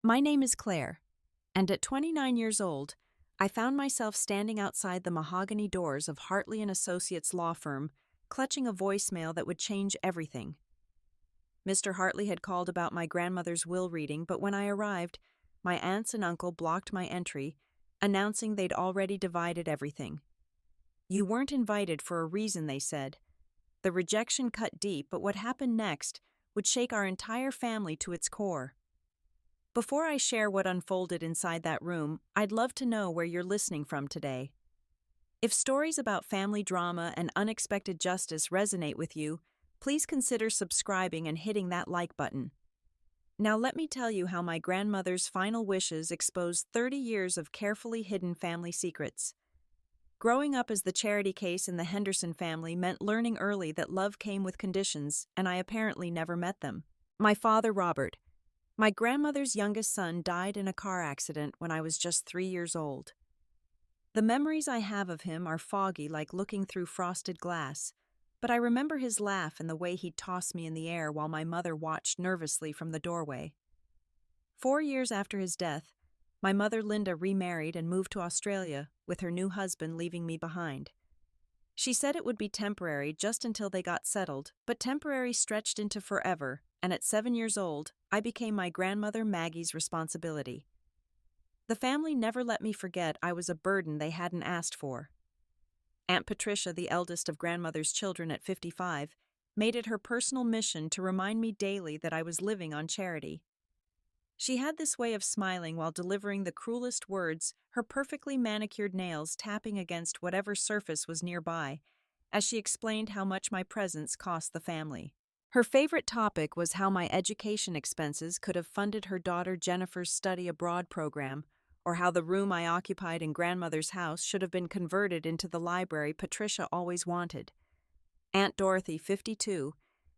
My name is Claire, and at 29 years old, I found myself standing outside the mahogany doors of Hartley & Associates law firm, clutching a voicemail that would change everything. Mr. Hartley had called about my grandmother's will reading, but when I arrived, my aunts and uncle blocked my entry, announcing they'd already divided everything. "You weren't invited for a reason," they said. The rejection cut deep, but what happened next would shake our entire family to its core. Before I share what unfolded inside that room, I'd love to know where you're listening from today. If stories about family drama and unexpected justice resonate with you, please consider subscribing and hitting that like button. Now let me tell you how my grandmother's final wishes exposed 30 years of carefully hidden family secrets. Growing up as the charity case in the Henderson family meant learning early that love came with conditions, and I apparently never met them. My father, Robert, my grandmother's youngest son, died in a car accident when I was just 3 years old. The memories I have of him are foggy, like looking through frosted glass, but I remember his laugh and the way he'd toss me in the air while my mother watched nervously from the doorway. 4 years after his death, my mother Linda remarried and moved to Australia, with her new husband leaving me behind. She said it would be temporary just until they got settled, but temporary stretched into forever, and at 7 years old, I became my grandmother Maggie's responsibility. The family never let me forget I was a burden they hadn't asked for. Aunt Patricia, the eldest of grandmother's children at 55, made it her personal mission to remind me daily that I was living on charity. She had this way of smiling while delivering the cruelest words, her perfectly manicured nails tapping against whatever surface was nearby, as she explained how much my presence cost the family. Her favorite topic was how my education expenses could have funded her daughter Jennifer's study abroad program, or how the room I occupied in grandmother's house should have been converted into the library Patricia always wanted. Aunt Dorothy, 52,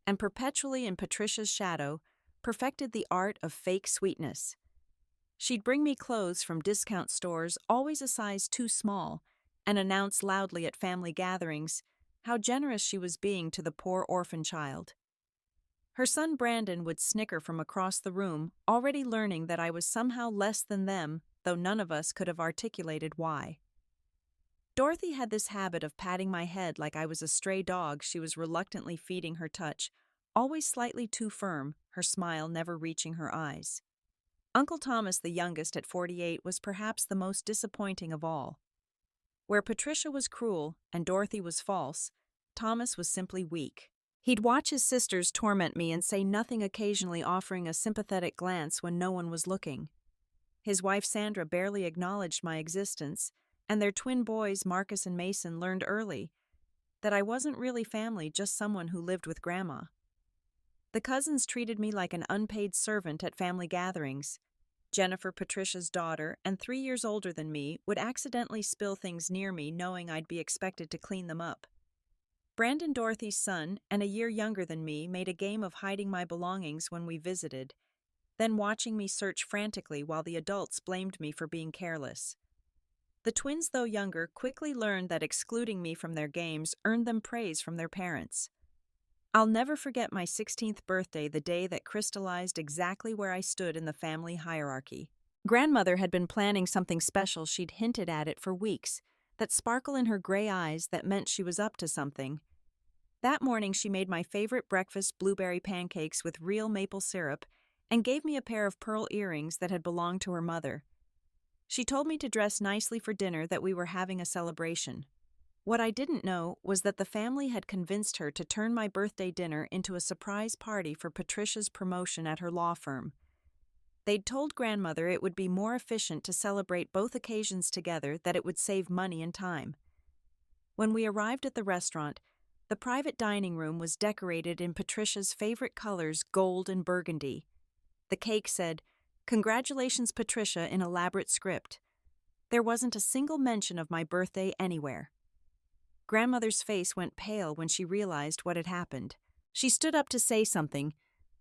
and perpetually in Patricia's shadow, perfected the art of fake sweetness. She'd bring me clothes from discount stores, always a size too small, and announce loudly at family gatherings how generous she was being to the poor orphan child. Her son Brandon would snicker from across the room, already learning that I was somehow less than them, though none of us could have articulated why. Dorothy had this habit of patting my head like I was a stray dog she was reluctantly feeding her touch, always slightly too firm, her smile never reaching her eyes. Uncle Thomas, the youngest at 48, was perhaps the most disappointing of all. Where Patricia was cruel and Dorothy was false, Thomas was simply weak. He'd watch his sisters torment me and say nothing, occasionally offering a sympathetic glance when no one was looking. His wife Sandra barely acknowledged my existence, and their twin boys Marcus and Mason learned early that I wasn't really family, just someone who lived with Grandma. The cousins treated me like an unpaid servant at family gatherings. Jennifer, Patricia's daughter, and 3 years older than me, would accidentally spill things near me knowing I'd be expected to clean them up. Brandon, Dorothy's son, and a year younger than me, made a game of hiding my belongings when we visited, then watching me search frantically while the adults blamed me for being careless. The twins, though younger, quickly learned that excluding me from their games earned them praise from their parents. I'll never forget my 16th birthday, the day that crystallized exactly where I stood in the family hierarchy. Grandmother had been planning something special. She'd hinted at it for weeks, that sparkle in her gray eyes that meant she was up to something. That morning she made my favorite breakfast, blueberry pancakes with real maple syrup, and gave me a pair of pearl earrings that had belonged to her mother. She told me to dress nicely for dinner, that we were having a celebration. What I didn't know was that the family had convinced her to turn my birthday dinner into a surprise party for Patricia's promotion at her law firm. They'd told grandmother it would be more efficient to celebrate both occasions together, that it would save money and time. When we arrived at the restaurant, the private dining room was decorated in Patricia's favorite colors, gold and burgundy. The cake said, "Congratulations, Patricia," in elaborate script. There wasn't a single mention of my birthday anywhere. Grandmother's face went pale when she realized what had happened. She stood up to say something,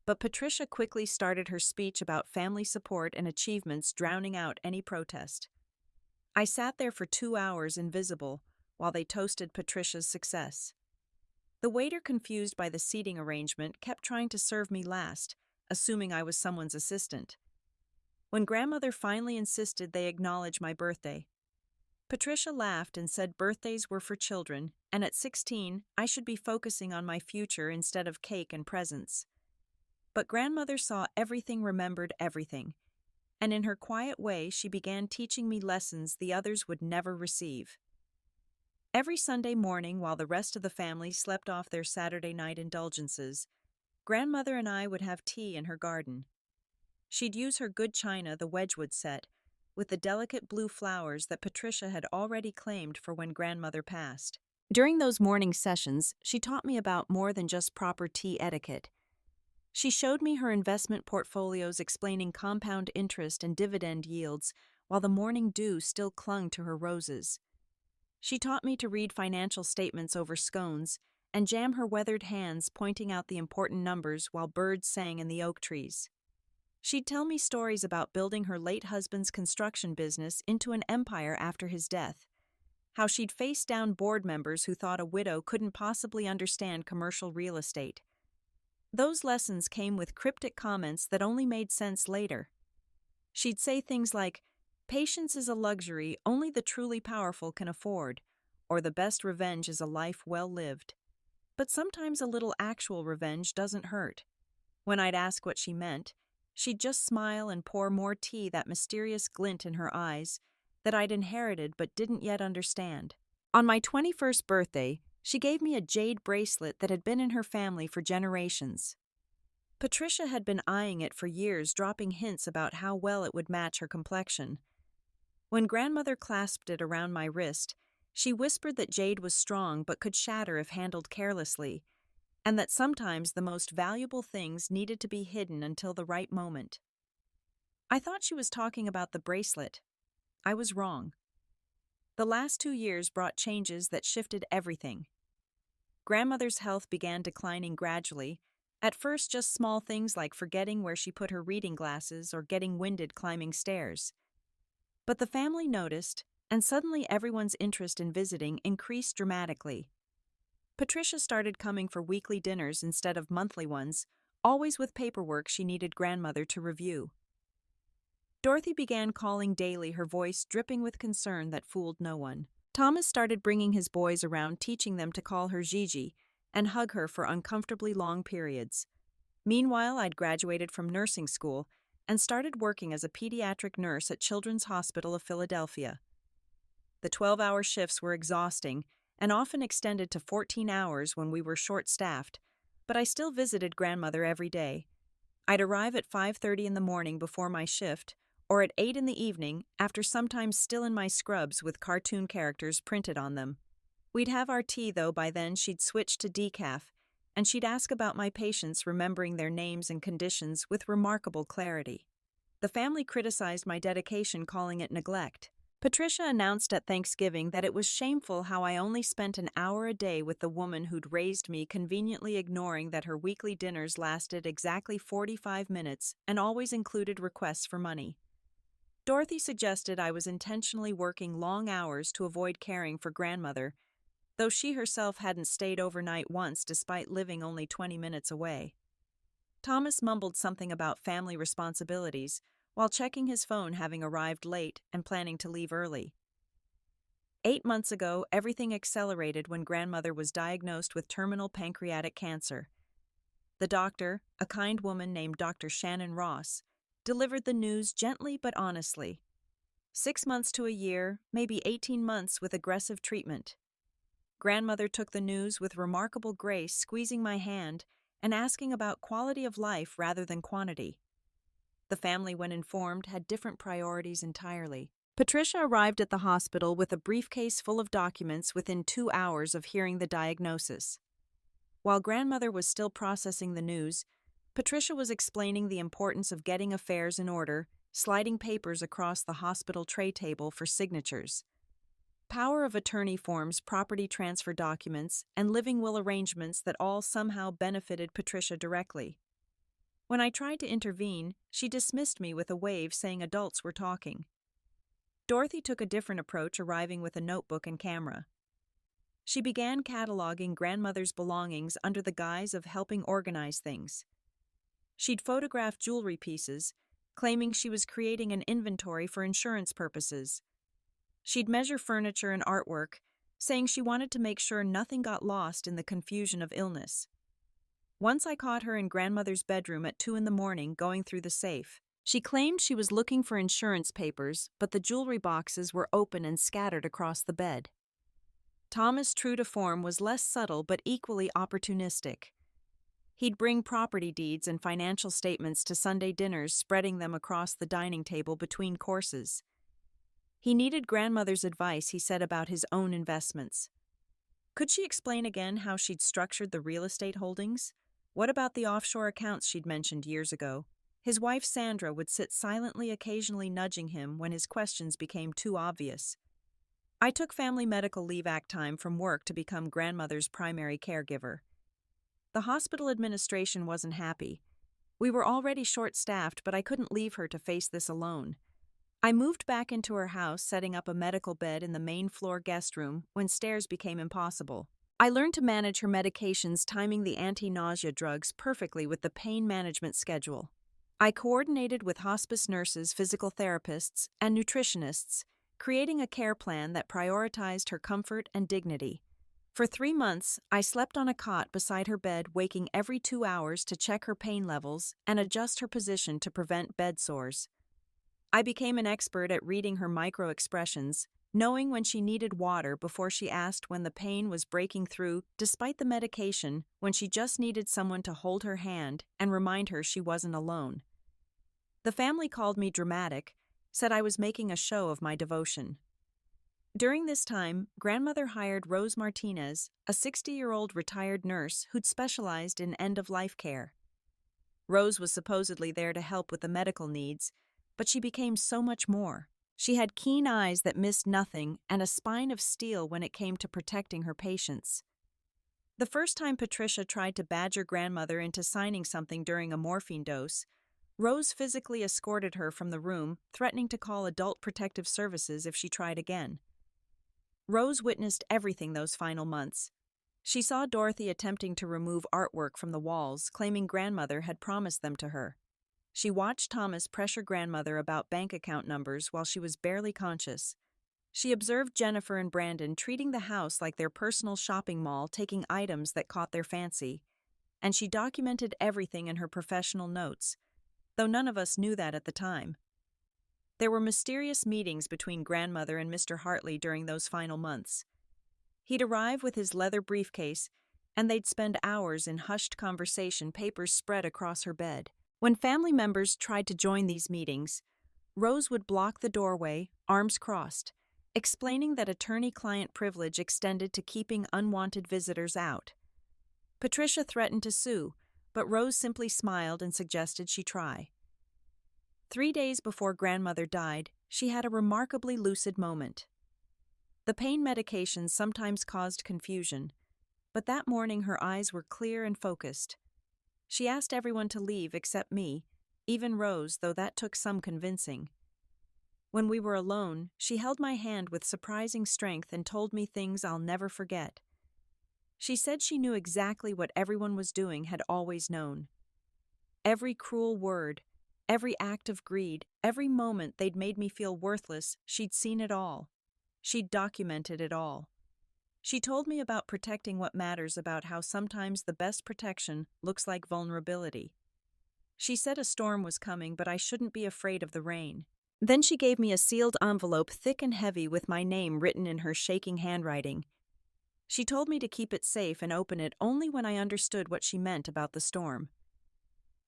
but Patricia quickly started her speech about family support and achievements, drowning out any protest. I sat there for 2 hours invisible while they toasted Patricia's success. The waiter, confused by the seating arrangement, kept trying to serve me last, assuming I was someone's assistant. when grandmother finally insisted they acknowledge my birthday. Patricia laughed and said birthdays were for children, and at 16, I should be focusing on my future instead of cake and presents. But grandmother saw everything, remembered everything, and in her quiet way she began teaching me lessons the others would never receive. Every Sunday morning, while the rest of the family slept off their Saturday night indulgences, grandmother and I would have tea in her garden. She'd use her good china, the Wedgwood set, with the delicate blue flowers that Patricia had already claimed for when grandmother passed. During those morning sessions, she taught me about more than just proper tea etiquette. She showed me her investment portfolios, explaining compound interest and dividend yields, while the morning dew still clung to her roses. She taught me to read financial statements over scones and jam her weathered hands, pointing out the important numbers while birds sang in the oak trees. She'd tell me stories about building her late husband's construction business into an empire after his death, how she'd faced down board members who thought a widow couldn't possibly understand commercial real estate. Those lessons came with cryptic comments that only made sense later. She'd say things like, "Patience is a luxury only the truly powerful can afford," or "the best revenge is a life well lived." But sometimes a little actual revenge doesn't hurt. When I'd ask what she meant, she'd just smile and pour more tea, that mysterious glint in her eyes that I'd inherited but didn't yet understand. On my 21st birthday, she gave me a jade bracelet that had been in her family for generations. Patricia had been eyeing it for years, dropping hints about how well it would match her complexion. When grandmother clasped it around my wrist, she whispered that jade was strong but could shatter if handled carelessly, and that sometimes the most valuable things needed to be hidden until the right moment. I thought she was talking about the bracelet. I was wrong. The last 2 years brought changes that shifted everything. Grandmother's health began declining gradually, at first just small things like forgetting where she put her reading glasses or getting winded climbing stairs. But the family noticed, and suddenly everyone's interest in visiting increased dramatically. Patricia started coming for weekly dinners instead of monthly ones, always with paperwork she needed grandmother to review. Dorothy began calling daily, her voice dripping with concern that fooled no one. Thomas started bringing his boys around, teaching them to call her Gigi and hug her for uncomfortably long periods. Meanwhile, I'd graduated from nursing school and started working as a pediatric nurse at Children's Hospital of Philadelphia. The 12-hour shifts were exhausting and often extended to 14 hours when we were short-staffed, but I still visited grandmother every day. I'd arrive at 5:30 in the morning before my shift, or at 8 in the evening, after sometimes still in my scrubs with cartoon characters printed on them. We'd have our tea, though by then she'd switched to decaf, and she'd ask about my patients, remembering their names and conditions with remarkable clarity. The family criticized my dedication, calling it neglect. Patricia announced at Thanksgiving that it was shameful how I only spent an hour a day with the woman who'd raised me, conveniently ignoring that her weekly dinners lasted exactly 45 minutes and always included requests for money. Dorothy suggested I was intentionally working long hours to avoid caring for grandmother, though she herself hadn't stayed overnight once despite living only 20 minutes away. Thomas mumbled something about family responsibilities while checking his phone, having arrived late and planning to leave early. 8 months ago, everything accelerated when grandmother was diagnosed with terminal pancreatic cancer. The doctor, a kind woman named Dr. Shannon Ross, delivered the news gently but honestly. 6 months to a year, maybe 18 months with aggressive treatment. Grandmother took the news with remarkable grace, squeezing my hand and asking about quality of life rather than quantity. The family, when informed, had different priorities entirely. Patricia arrived at the hospital with a briefcase full of documents within 2 hours of hearing the diagnosis. While grandmother was still processing the news, Patricia was explaining the importance of getting affairs in order, sliding papers across the hospital tray table for signatures. Power of attorney forms, property transfer documents, and living will arrangements that all somehow benefited Patricia directly. When I tried to intervene, she dismissed me with a wave, saying adults were talking. Dorothy took a different approach, arriving with a notebook and camera. She began cataloging grandmother's belongings under the guise of helping organize things. She'd photographed jewelry pieces, claiming she was creating an inventory for insurance purposes. She'd measure furniture and artwork, saying she wanted to make sure nothing got lost in the confusion of illness. Once I caught her in grandmother's bedroom at 2 in the morning going through the safe. She claimed she was looking for insurance papers, but the jewelry boxes were open and scattered across the bed. Thomas, true to form, was less subtle but equally opportunistic. He'd bring property deeds and financial statements to Sunday dinners, spreading them across the dining table between courses. He needed grandmother's advice, he said, about his own investments. Could she explain again how she'd structured the real estate holdings? What about the offshore accounts she'd mentioned years ago? His wife Sandra would sit silently, occasionally nudging him when his questions became too obvious. I took Family Medical Leave Act time from work to become grandmother's primary caregiver. The hospital administration wasn't happy. We were already short-staffed, but I couldn't leave her to face this alone. I moved back into her house, setting up a medical bed in the main floor guest room when stairs became impossible. I learned to manage her medications, timing the anti-nausea drugs perfectly with the pain management schedule. I coordinated with hospice nurses, physical therapists, and nutritionists, creating a care plan that prioritized her comfort and dignity. For 3 months, I slept on a cot beside her bed, waking every 2 hours to check her pain levels and adjust her position to prevent bed sores. I became an expert at reading her micro-expressions, knowing when she needed water before she asked when the pain was breaking through, despite the medication, when she just needed someone to hold her hand and remind her she wasn't alone. The family called me dramatic, said I was making a show of my devotion. During this time, grandmother hired Rose Martinez, a 60-year-old retired nurse who'd specialized in end-of-life care. Rose was supposedly there to help with the medical needs, but she became so much more. She had keen eyes that missed nothing and a spine of steel when it came to protecting her patients. The first time Patricia tried to badger grandmother into signing something during a morphine dose, Rose physically escorted her from the room, threatening to call Adult Protective Services if she tried again. Rose witnessed everything those final months. She saw Dorothy attempting to remove artwork from the walls, claiming grandmother had promised them to her. She watched Thomas pressure grandmother about bank account numbers while she was barely conscious. She observed Jennifer and Brandon treating the house like their personal shopping mall, taking items that caught their fancy. And she documented everything in her professional notes, though none of us knew that at the time. There were mysterious meetings between grandmother and Mr. Hartley during those final months. He'd arrive with his leather briefcase, and they'd spend hours in hushed conversation, papers spread across her bed. When family members tried to join these meetings, Rose would block the doorway, arms crossed, explaining that attorney-client privilege extended to keeping unwanted visitors out. Patricia threatened to sue, but Rose simply smiled and suggested she try. 3 days before grandmother died, she had a remarkably lucid moment. The pain medications sometimes caused confusion, but that morning her eyes were clear and focused. She asked everyone to leave except me, even Rose, though that took some convincing. When we were alone, she held my hand with surprising strength and told me things I'll never forget. She said she knew exactly what everyone was doing, had always known. Every cruel word, every act of greed, every moment they'd made me feel worthless, she'd seen it all. She'd documented it all. She told me about protecting what matters, about how sometimes the best protection looks like vulnerability. She said a storm was coming, but I shouldn't be afraid of the rain. Then she gave me a sealed envelope, thick and heavy, with my name written in her shaking handwriting. She told me to keep it safe and open it only when I understood what she meant about the storm.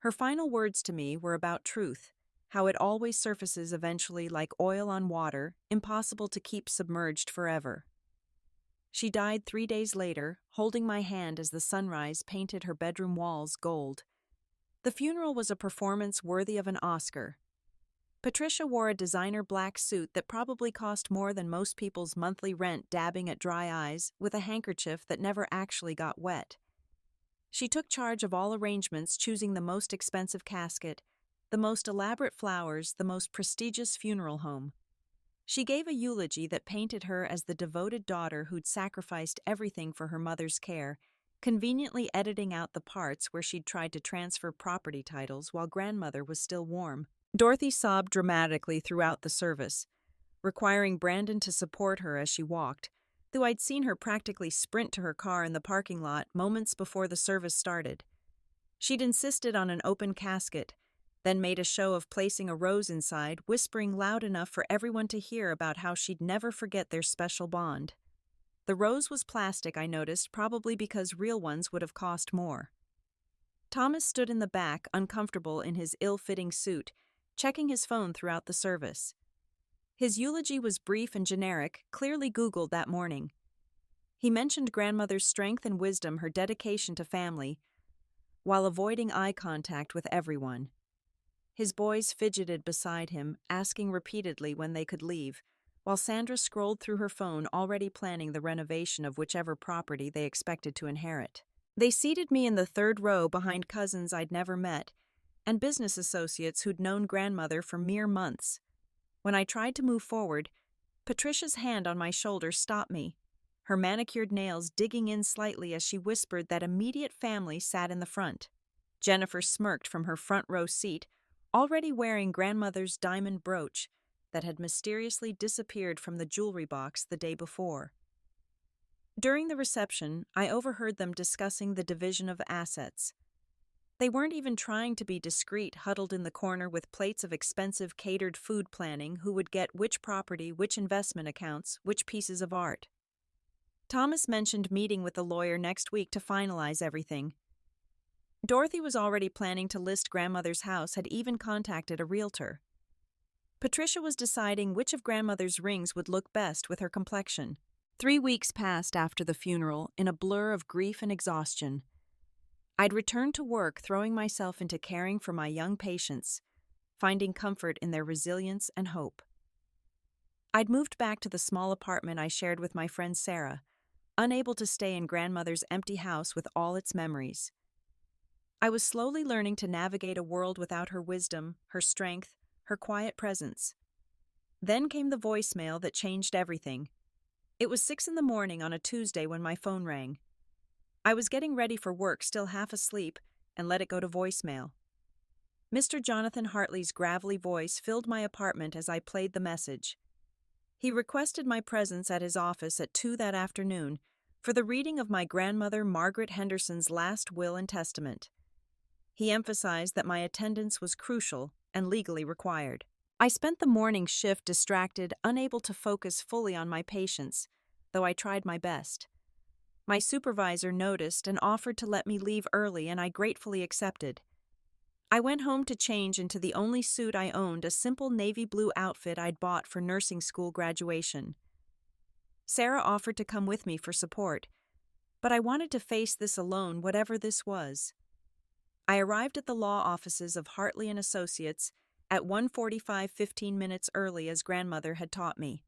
Her final words to me were about truth, how it always surfaces eventually like oil on water, impossible to keep submerged forever. She died 3 days later, holding my hand as the sunrise painted her bedroom walls gold. The funeral was a performance worthy of an Oscar. Patricia wore a designer black suit that probably cost more than most people's monthly rent, dabbing at dry eyes with a handkerchief that never actually got wet. She took charge of all arrangements, choosing the most expensive casket, the most elaborate flowers, the most prestigious funeral home. She gave a eulogy that painted her as the devoted daughter who'd sacrificed everything for her mother's care, conveniently editing out the parts where she'd tried to transfer property titles while grandmother was still warm. Dorothy sobbed dramatically throughout the service, requiring Brandon to support her as she walked, though I'd seen her practically sprint to her car in the parking lot moments before the service started. She'd insisted on an open casket, then made a show of placing a rose inside, whispering loud enough for everyone to hear about how she'd never forget their special bond. The rose was plastic, I noticed, probably because real ones would have cost more. Thomas stood in the back, uncomfortable in his ill-fitting suit, checking his phone throughout the service. His eulogy was brief and generic, clearly Googled that morning. He mentioned grandmother's strength and wisdom, her dedication to family, while avoiding eye contact with everyone. His boys fidgeted beside him, asking repeatedly when they could leave, while Sandra scrolled through her phone, already planning the renovation of whichever property they expected to inherit. They seated me in the third row behind cousins I'd never met, and business associates who'd known grandmother for mere months. When I tried to move forward, Patricia's hand on my shoulder stopped me, her manicured nails digging in slightly as she whispered that immediate family sat in the front. Jennifer smirked from her front row seat, already wearing grandmother's diamond brooch that had mysteriously disappeared from the jewelry box the day before. During the reception, I overheard them discussing the division of assets. They weren't even trying to be discreet, huddled in the corner with plates of expensive catered food, planning who would get which property, which investment accounts, which pieces of art. Thomas mentioned meeting with the lawyer next week to finalize everything. Dorothy was already planning to list grandmother's house, had even contacted a realtor. Patricia was deciding which of grandmother's rings would look best with her complexion. 3 weeks passed after the funeral in a blur of grief and exhaustion. I'd returned to work, throwing myself into caring for my young patients, finding comfort in their resilience and hope. I'd moved back to the small apartment I shared with my friend Sarah, unable to stay in grandmother's empty house with all its memories. I was slowly learning to navigate a world without her wisdom, her strength, her quiet presence. Then came the voicemail that changed everything. It was 6 a.m. on a Tuesday when my phone rang. I was getting ready for work, still half asleep, and let it go to voicemail. Mr. Jonathan Hartley's gravelly voice filled my apartment as I played the message. He requested my presence at his office at 2 that afternoon for the reading of my grandmother Margaret Henderson's last will and testament. He emphasized that my attendance was crucial and legally required. I spent the morning shift distracted, unable to focus fully on my patients, though I tried my best. My supervisor noticed and offered to let me leave early, and I gratefully accepted. I went home to change into the only suit I owned, a simple navy blue outfit I'd bought for nursing school graduation. Sarah offered to come with me for support, but I wanted to face this alone, whatever this was. I arrived at the law offices of Hartley & Associates at 1:45, 15 minutes early, as grandmother had taught me.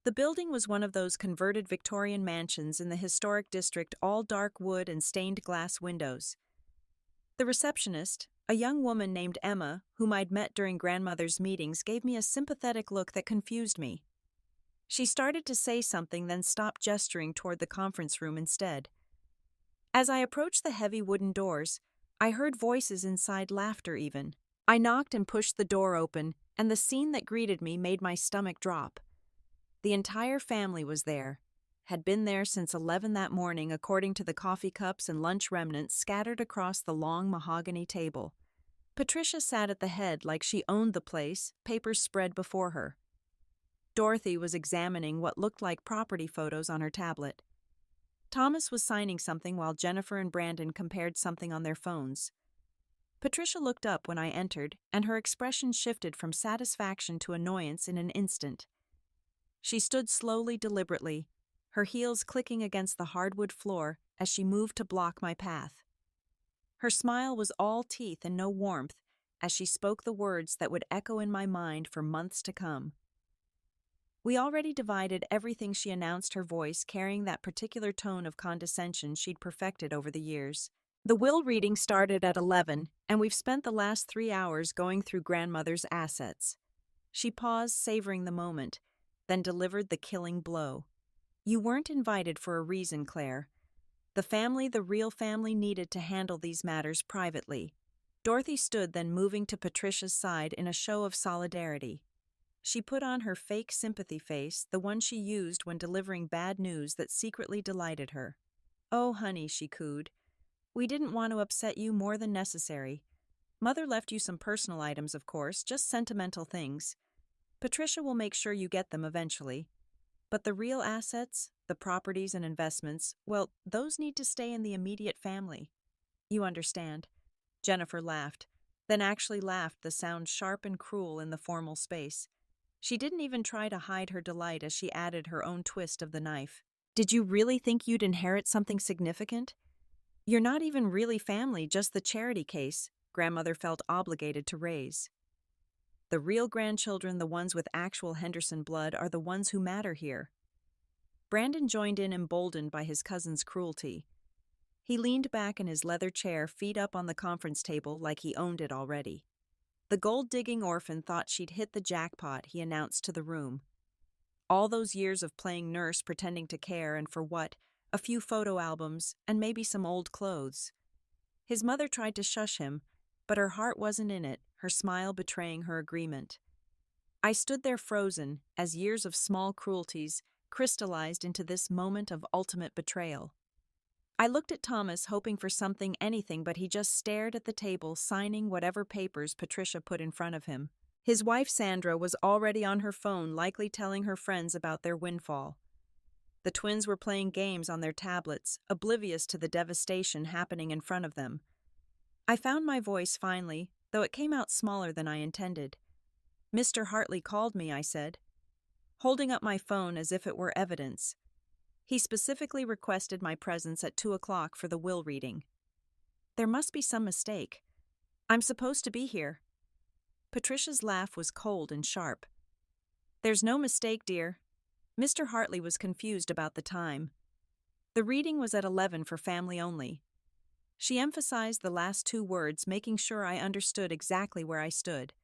The building was one of those converted Victorian mansions in the historic district, all dark wood and stained glass windows. The receptionist, a young woman named Emma, whom I'd met during grandmother's meetings, gave me a sympathetic look that confused me. She started to say something, then stopped, gesturing toward the conference room instead. As I approached the heavy wooden doors, I heard voices inside, laughter even. I knocked and pushed the door open, and the scene that greeted me made my stomach drop. The entire family was there, had been there since 11 that morning, according to the coffee cups and lunch remnants scattered across the long mahogany table. Patricia sat at the head like she owned the place, papers spread before her. Dorothy was examining what looked like property photos on her tablet. Thomas was signing something while Jennifer and Brandon compared something on their phones. Patricia looked up when I entered, and her expression shifted from satisfaction to annoyance in an instant. She stood slowly, deliberately, her heels clicking against the hardwood floor as she moved to block my path. Her smile was all teeth and no warmth as she spoke the words that would echo in my mind for months to come. We already divided everything, she announced, her voice carrying that particular tone of condescension she'd perfected over the years. The will reading started at 11, and we've spent the last 3 hours going through grandmother's assets. She paused, savoring the moment, then delivered the killing blow. You weren't invited for a reason, Claire. The family, the real family, needed to handle these matters privately. Dorothy stood then moving to Patricia's side in a show of solidarity. She put on her fake sympathy face, the one she used when delivering bad news that secretly delighted her. "Oh, honey," she cooed. "We didn't want to upset you more than necessary. Mother left you some personal items, of course, just sentimental things. Patricia will make sure you get them eventually. But the real assets, the properties and investments, well, those need to stay in the immediate family. You understand." Jennifer laughed, then actually laughed, the sound sharp and cruel in the formal space. She didn't even try to hide her delight as she added her own twist of the knife. "Did you really think you'd inherit something significant? You're not even really family, just the charity case," Grandmother felt obligated to raise. "The real grandchildren, the ones with actual Henderson blood, are the ones who matter here." Brandon joined in, emboldened by his cousin's cruelty. He leaned back in his leather chair, feet up on the conference table like he owned it already. "The gold-digging orphan thought she'd hit the jackpot," he announced to the room. "All those years of playing nurse, pretending to care, and for what? A few photo albums, and maybe some old clothes." His mother tried to shush him, but her heart wasn't in it, her smile betraying her agreement. I stood there frozen, as years of small cruelties crystallized into this moment of ultimate betrayal. I looked at Thomas, hoping for something, anything, but he just stared at the table, signing whatever papers Patricia put in front of him. His wife Sandra was already on her phone, likely telling her friends about their windfall. The twins were playing games on their tablets, oblivious to the devastation happening in front of them. I found my voice finally, though it came out smaller than I intended. "Mr. Hartley called me," I said, holding up my phone as if it were evidence. "He specifically requested my presence at 2 o'clock for the will reading." "There must be some mistake. I'm supposed to be here." Patricia's laugh was cold and sharp. "There's no mistake, dear." Mr. Hartley was confused about the time. "The reading was at 11 for family only." She emphasized the last two words, making sure I understood exactly where I stood.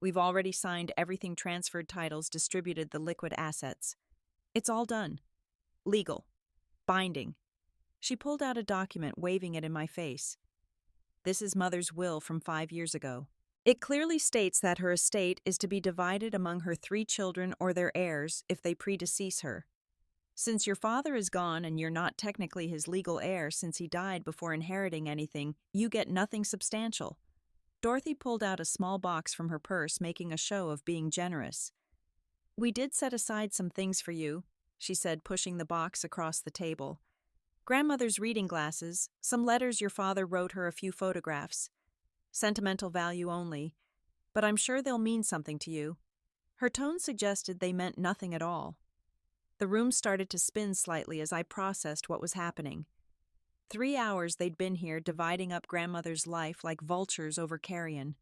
"We've already signed everything, transferred titles, distributed the liquid assets. It's all done. Legal. Binding." She pulled out a document, waving it in my face. "This is Mother's will from 5 years ago. It clearly states that her estate is to be divided among her 3 children or their heirs if they predecease her. Since your father is gone and you're not technically his legal heir since he died before inheriting anything, you get nothing substantial." Dorothy pulled out a small box from her purse, making a show of being generous. "We did set aside some things for you," she said, pushing the box across the table. "Grandmother's reading glasses, some letters your father wrote her, a few photographs. Sentimental value only, but I'm sure they'll mean something to you." Her tone suggested they meant nothing at all. The room started to spin slightly as I processed what was happening. 3 hours they'd been here, dividing up Grandmother's life like vultures over carrion.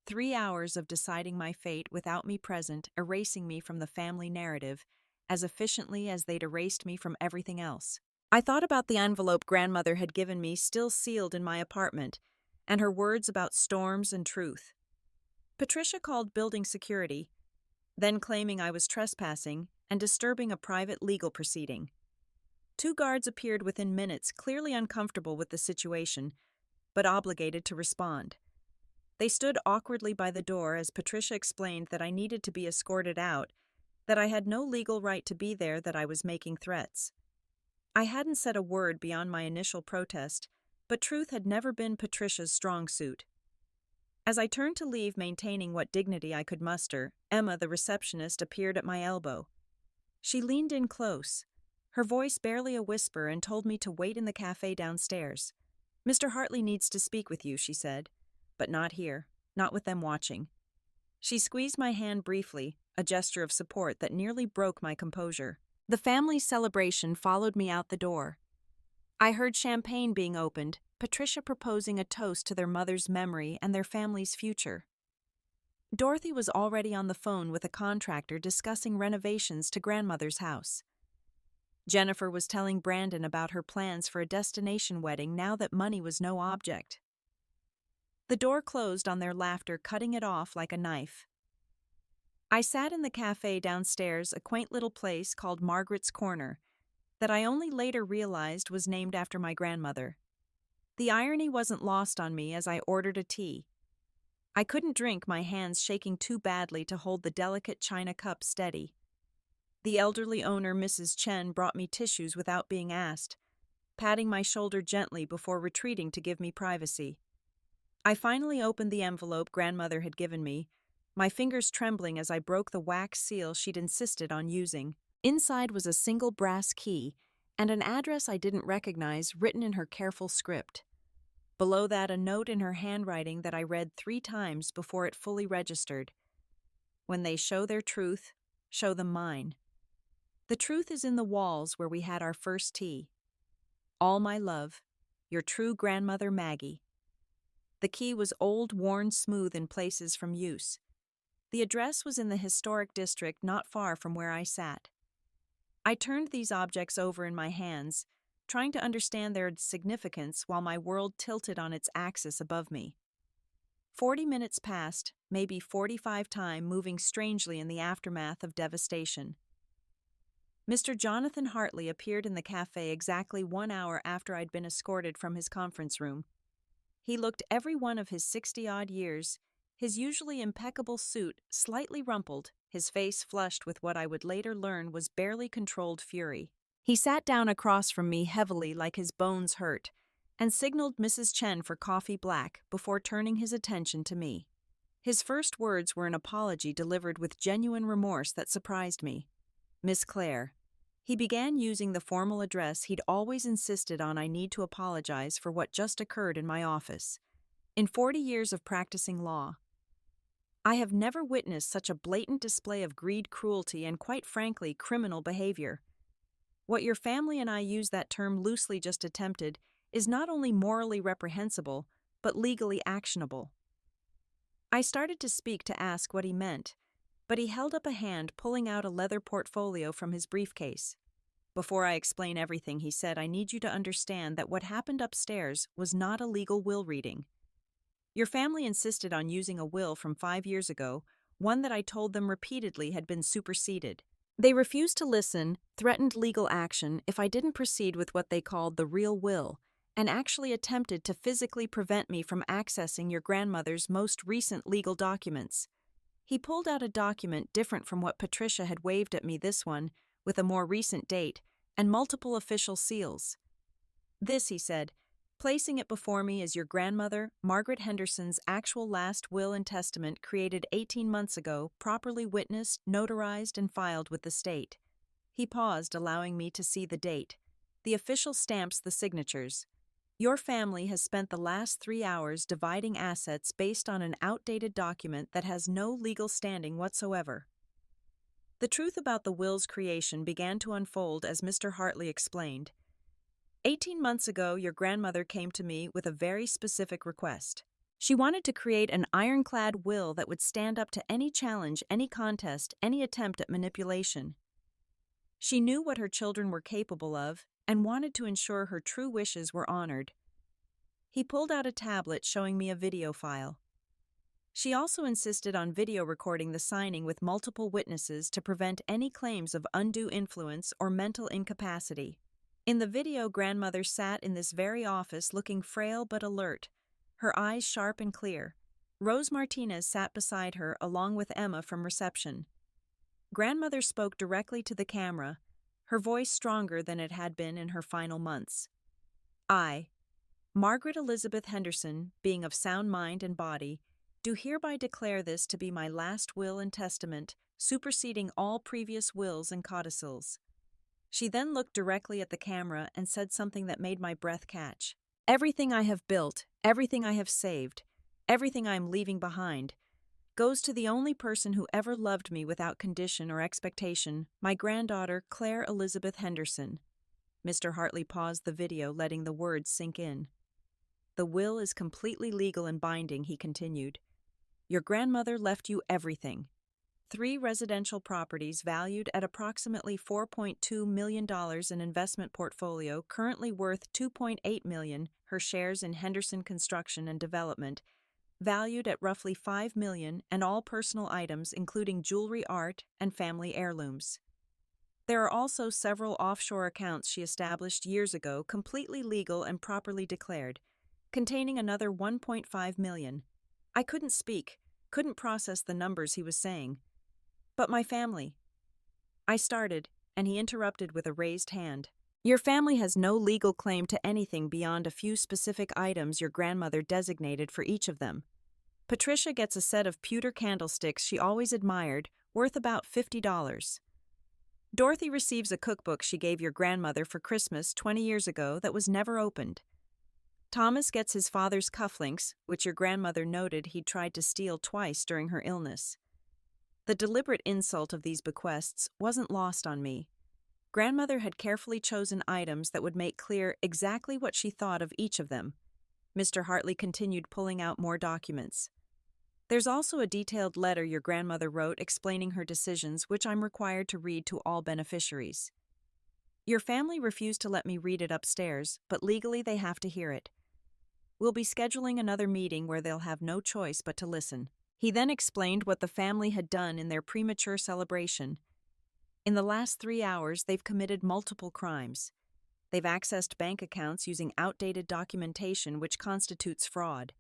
3 hours of deciding my fate without me present, erasing me from the family narrative as efficiently as they'd erased me from everything else. I thought about the envelope Grandmother had given me, still sealed in my apartment, and her words about storms and truth. Patricia called building security, then claiming I was trespassing and disturbing a private legal proceeding. 2 guards appeared within minutes, clearly uncomfortable with the situation, but obligated to respond. They stood awkwardly by the door as Patricia explained that I needed to be escorted out, that I had no legal right to be there, that I was making threats. I hadn't said a word beyond my initial protest, but truth had never been Patricia's strong suit. As I turned to leave, maintaining what dignity I could muster, Emma, the receptionist, appeared at my elbow. She leaned in close, her voice barely a whisper, and told me to wait in the cafe downstairs. "Mr. Hartley needs to speak with you," she said, "but not here, not with them watching." She squeezed my hand briefly, a gesture of support that nearly broke my composure. The family celebration followed me out the door. I heard champagne being opened, Patricia proposing a toast to their mother's memory and their family's future. Dorothy was already on the phone with a contractor discussing renovations to Grandmother's house. Jennifer was telling Brandon about her plans for a destination wedding now that money was no object. The door closed on their laughter, cutting it off like a knife. I sat in the cafe downstairs, a quaint little place called Margaret's Corner, that I only later realized was named after my grandmother. The irony wasn't lost on me as I ordered a tea. I couldn't drink, my hands shaking too badly to hold the delicate china cup steady. The elderly owner, Mrs. Chen, brought me tissues without being asked, patting my shoulder gently before retreating to give me privacy. I finally opened the envelope grandmother had given me, my fingers trembling as I broke the wax seal she'd insisted on using. Inside was a single brass key and an address I didn't recognize written in her careful script. Below that, a note in her handwriting that I read 3 times before it fully registered. When they show their truth, show them mine. The truth is in the walls where we had our first tea. All my love, your true grandmother Maggie. The key was old, worn smooth in places from use. The address was in the historic district not far from where I sat. I turned these objects over in my hands, trying to understand their significance while my world tilted on its axis above me. 40 minutes passed, maybe 45 time, moving strangely in the aftermath of devastation. Mr. Jonathan Hartley appeared in the cafe exactly 1 hour after I'd been escorted from his conference room. He looked every one of his 60-odd years, his usually impeccable suit slightly rumpled, his face flushed with what I would later learn was barely controlled fury. He sat down across from me heavily like his bones hurt, and signaled Mrs. Chen for coffee black before turning his attention to me. His first words were an apology delivered with genuine remorse that surprised me. Miss Clare. He began using the formal address he'd always insisted on. I need to apologize for what just occurred in my office. In 40 years of practicing law, I have never witnessed such a blatant display of greed, cruelty, and quite frankly, criminal behavior. What your family and I use that term loosely just attempted is not only morally reprehensible, but legally actionable. I started to speak to ask what he meant, but he held up a hand, pulling out a leather portfolio from his briefcase. Before I explain everything, he said, I need you to understand that what happened upstairs was not a legal will reading. Your family insisted on using a will from 5 years ago, one that I told them repeatedly had been superseded. They refused to listen, threatened legal action if I didn't proceed with what they called the real will, and actually attempted to physically prevent me from accessing your grandmother's most recent legal documents. He pulled out a document different from what Patricia had waved at me, this one, with a more recent date, and multiple official seals. This, he said, placing it before me, is your grandmother, Margaret Henderson's actual last will and testament created 18 months ago, properly witnessed, notarized, and filed with the state. He paused, allowing me to see the date. The official stamps, the signatures. Your family has spent the last 3 hours dividing assets based on an outdated document that has no legal standing whatsoever. The truth about the will's creation began to unfold as Mr. Hartley explained. 18 months ago, your grandmother came to me with a very specific request. She wanted to create an ironclad will that would stand up to any challenge, any contest, any attempt at manipulation. She knew what her children were capable of and wanted to ensure her true wishes were honored. He pulled out a tablet showing me a video file. She also insisted on video recording the signing with multiple witnesses to prevent any claims of undue influence or mental incapacity. In the video, grandmother sat in this very office looking frail but alert, her eyes sharp and clear. Rose Martinez sat beside her along with Emma from reception. Grandmother spoke directly to the camera, her voice stronger than it had been in her final months. I, Margaret Elizabeth Henderson, being of sound mind and body, do hereby declare this to be my last will and testament, superseding all previous wills and codicils. She then looked directly at the camera and said something that made my breath catch. Everything I have built, everything I have saved, everything I am leaving behind, goes to the only person who ever loved me without condition or expectation, my granddaughter, Claire Elizabeth Henderson. Mr. Hartley paused the video, letting the words sink in. The will is completely legal and binding, he continued. Your grandmother left you everything. 3 residential properties valued at approximately $4.2 million, an investment portfolio currently worth $2.8 million, her shares in Henderson Construction and Development, valued at roughly $5 million, and all personal items including jewelry, art, and family heirlooms. There are also several offshore accounts she established years ago, completely legal and properly declared. containing another 1.5 million. I couldn't speak, couldn't process the numbers he was saying. But my family. I started, and he interrupted with a raised hand. Your family has no legal claim to anything beyond a few specific items your grandmother designated for each of them. Patricia gets a set of pewter candlesticks she always admired, worth about $50. Dorothy receives a cookbook she gave your grandmother for Christmas 20 years ago that was never opened. Thomas gets his father's cufflinks, which your grandmother noted he'd tried to steal twice during her illness. The deliberate insult of these bequests wasn't lost on me. Grandmother had carefully chosen items that would make clear exactly what she thought of each of them. Mr. Hartley continued pulling out more documents. There's also a detailed letter your grandmother wrote explaining her decisions, which I'm required to read to all beneficiaries. Your family refused to let me read it upstairs, but legally they have to hear it. We'll be scheduling another meeting where they'll have no choice but to listen. He then explained what the family had done in their premature celebration. In the last 3 hours, they've committed multiple crimes. They've accessed bank accounts using outdated documentation, which constitutes fraud.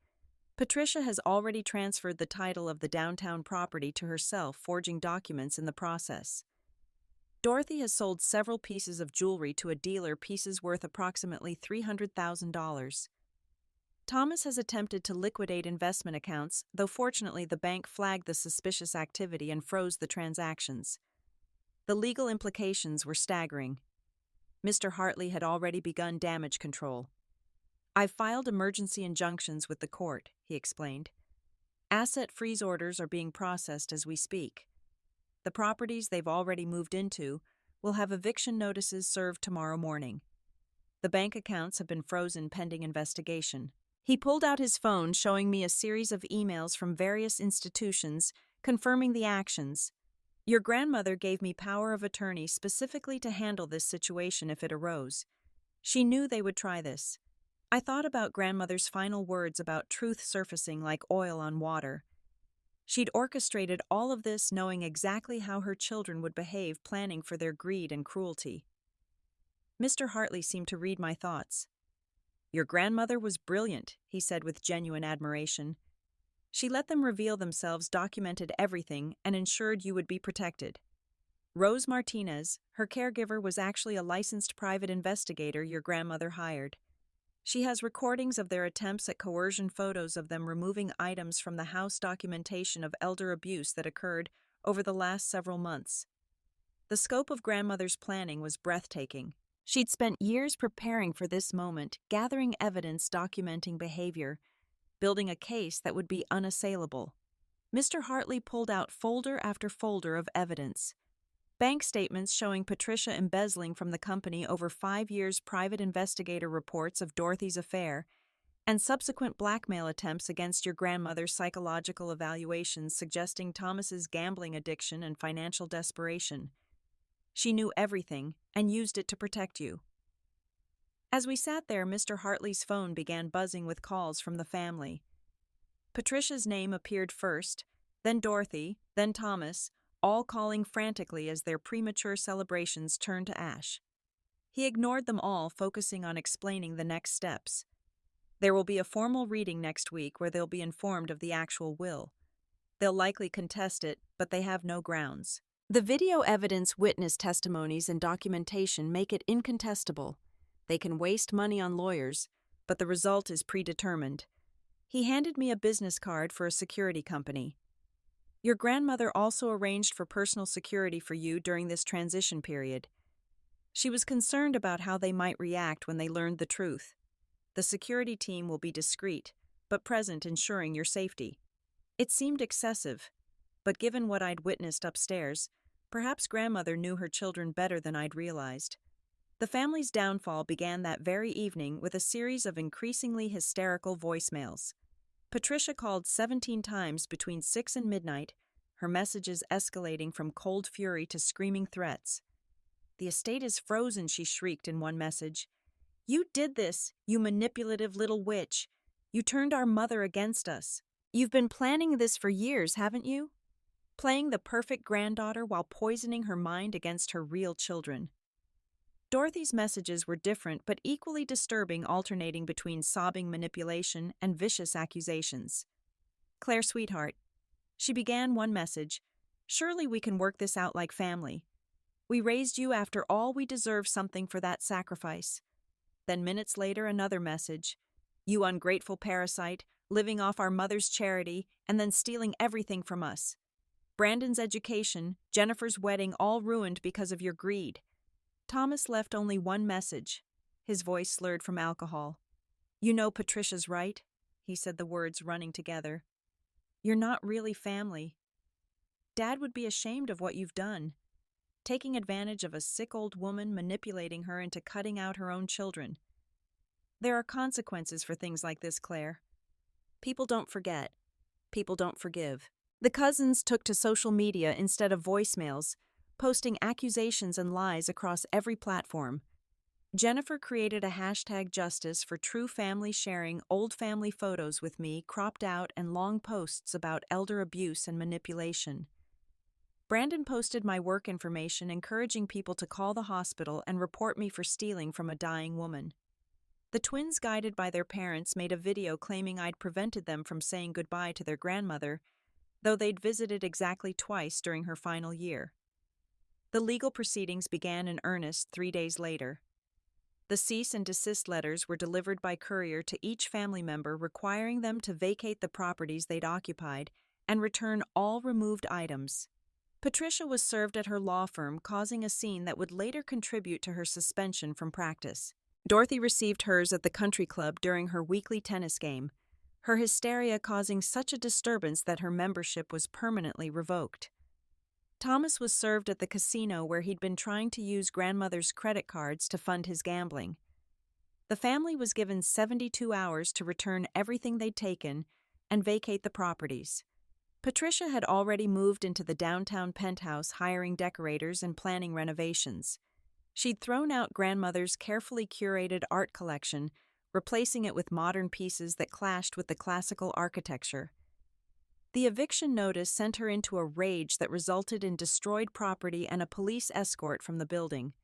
Patricia has already transferred the title of the downtown property to herself, forging documents in the process. Dorothy has sold several pieces of jewelry to a dealer, pieces worth approximately $300,000. Thomas has attempted to liquidate investment accounts, though fortunately the bank flagged the suspicious activity and froze the transactions. The legal implications were staggering. Mr. Hartley had already begun damage control. I've filed emergency injunctions with the court, he explained. Asset freeze orders are being processed as we speak. The properties they've already moved into will have eviction notices served tomorrow morning. The bank accounts have been frozen pending investigation. He pulled out his phone, showing me a series of emails from various institutions confirming the actions. Your grandmother gave me power of attorney specifically to handle this situation if it arose. She knew they would try this. I thought about grandmother's final words about truth surfacing like oil on water. She'd orchestrated all of this knowing exactly how her children would behave, planning for their greed and cruelty. Mr. Hartley seemed to read my thoughts. Your grandmother was brilliant, he said with genuine admiration. She let them reveal themselves, documented everything, and ensured you would be protected. Rose Martinez, her caregiver, was actually a licensed private investigator your grandmother hired. She has recordings of their attempts at coercion, photos of them removing items from the house, documentation of elder abuse that occurred over the last several months. The scope of grandmother's planning was breathtaking. She'd spent years preparing for this moment, gathering evidence, documenting behavior, building a case that would be unassailable. Mr. Hartley pulled out folder after folder of evidence. Bank statements showing Patricia embezzling from the company over 5 years, private investigator reports of Dorothy's affair, and subsequent blackmail attempts against your grandmother's psychological evaluations suggesting Thomas's gambling addiction and financial desperation. She knew everything and used it to protect you. As we sat there, Mr. Hartley's phone began buzzing with calls from the family. Patricia's name appeared first, then Dorothy, then Thomas, all calling frantically as their premature celebrations turned to ash. He ignored them all, focusing on explaining the next steps. There will be a formal reading next week where they'll be informed of the actual will. They'll likely contest it, but they have no grounds. The video evidence, witness testimonies, and documentation make it incontestable. They can waste money on lawyers, but the result is predetermined. He handed me a business card for a security company. Your grandmother also arranged for personal security for you during this transition period. She was concerned about how they might react when they learned the truth. The security team will be discreet, but present, ensuring your safety. It seemed excessive, but given what I'd witnessed upstairs, perhaps grandmother knew her children better than I'd realized. The family's downfall began that very evening with a series of increasingly hysterical voicemails. Patricia called 17 times between 6 and midnight, her messages escalating from cold fury to screaming threats. "The estate is frozen," she shrieked in one message. "You did this, you manipulative little witch. You turned our mother against us. You've been planning this for years, haven't you? Playing the perfect granddaughter while poisoning her mind against her real children." Dorothy's messages were different but equally disturbing, alternating between sobbing manipulation and vicious accusations. "Claire, sweetheart," she began one message, "surely we can work this out like family. We raised you after all, we deserve something for that sacrifice." Then minutes later, another message, "You ungrateful parasite, living off our mother's charity and then stealing everything from us. Brandon's education, Jennifer's wedding, all ruined because of your greed." Thomas left only one message, his voice slurred from alcohol. "You know Patricia's right," he said, the words running together. "You're not really family. Dad would be ashamed of what you've done, taking advantage of a sick old woman, manipulating her into cutting out her own children. There are consequences for things like this, Claire. People don't forget. People don't forgive." The cousins took to social media instead of voicemails, posting accusations and lies across every platform. Jennifer created a hashtag Justice for True Family, sharing old family photos with me, cropped out, and long posts about elder abuse and manipulation. Brandon posted my work information, encouraging people to call the hospital and report me for stealing from a dying woman. The twins, guided by their parents, made a video claiming I'd prevented them from saying goodbye to their grandmother, though they'd visited exactly twice during her final year. The legal proceedings began in earnest 3 days later. The cease and desist letters were delivered by courier to each family member, requiring them to vacate the properties they'd occupied and return all removed items. Patricia was served at her law firm, causing a scene that would later contribute to her suspension from practice. Dorothy received hers at the country club during her weekly tennis game, her hysteria causing such a disturbance that her membership was permanently revoked. Thomas was served at the casino, where he'd been trying to use grandmother's credit cards to fund his gambling. The family was given 72 hours to return everything they'd taken and vacate the properties. Patricia had already moved into the downtown penthouse, hiring decorators and planning renovations. She'd thrown out grandmother's carefully curated art collection, replacing it with modern pieces that clashed with the classical architecture. The eviction notice sent her into a rage that resulted in destroyed property and a police escort from the building.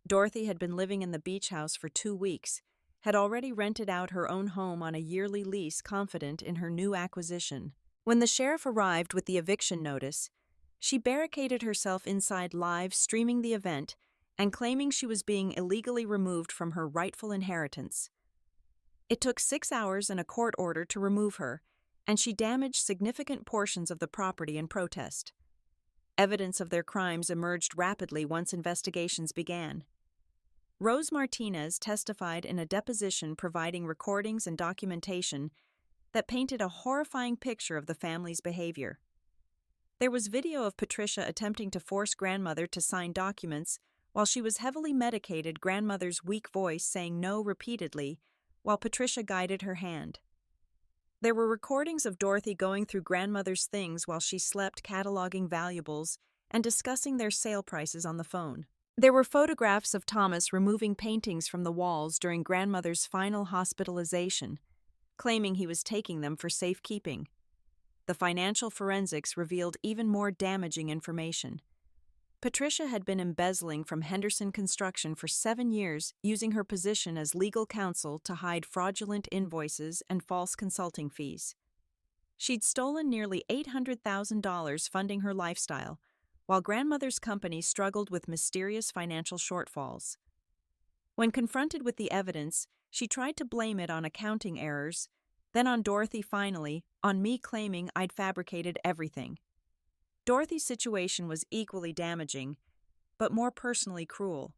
Dorothy had been living in the beach house for 2 weeks, had already rented out her own home on a yearly lease, confident in her new acquisition. When the sheriff arrived with the eviction notice, she barricaded herself inside, live streaming the event and claiming she was being illegally removed from her rightful inheritance. It took 6 hours and a court order to remove her, and she damaged significant portions of the property in protest. Evidence of their crimes emerged rapidly once investigations began. Rose Martinez testified in a deposition, providing recordings and documentation that painted a horrifying picture of the family's behavior. There was video of Patricia attempting to force grandmother to sign documents while she was heavily medicated, grandmother's weak voice saying no repeatedly while Patricia guided her hand. There were recordings of Dorothy going through grandmother's things while she slept, cataloging valuables and discussing their sale prices on the phone. There were photographs of Thomas removing paintings from the walls during grandmother's final hospitalization, claiming he was taking them for safekeeping. The financial forensics revealed even more damaging information. Patricia had been embezzling from Henderson Construction for 7 years, using her position as legal counsel to hide fraudulent invoices and false consulting fees. She'd stolen nearly $800,000 funding her lifestyle, while grandmother's company struggled with mysterious financial shortfalls. When confronted with the evidence, she tried to blame it on accounting errors, then on Dorothy, finally, on me, claiming I'd fabricated everything. Dorothy's situation was equally damaging, but more personally cruel.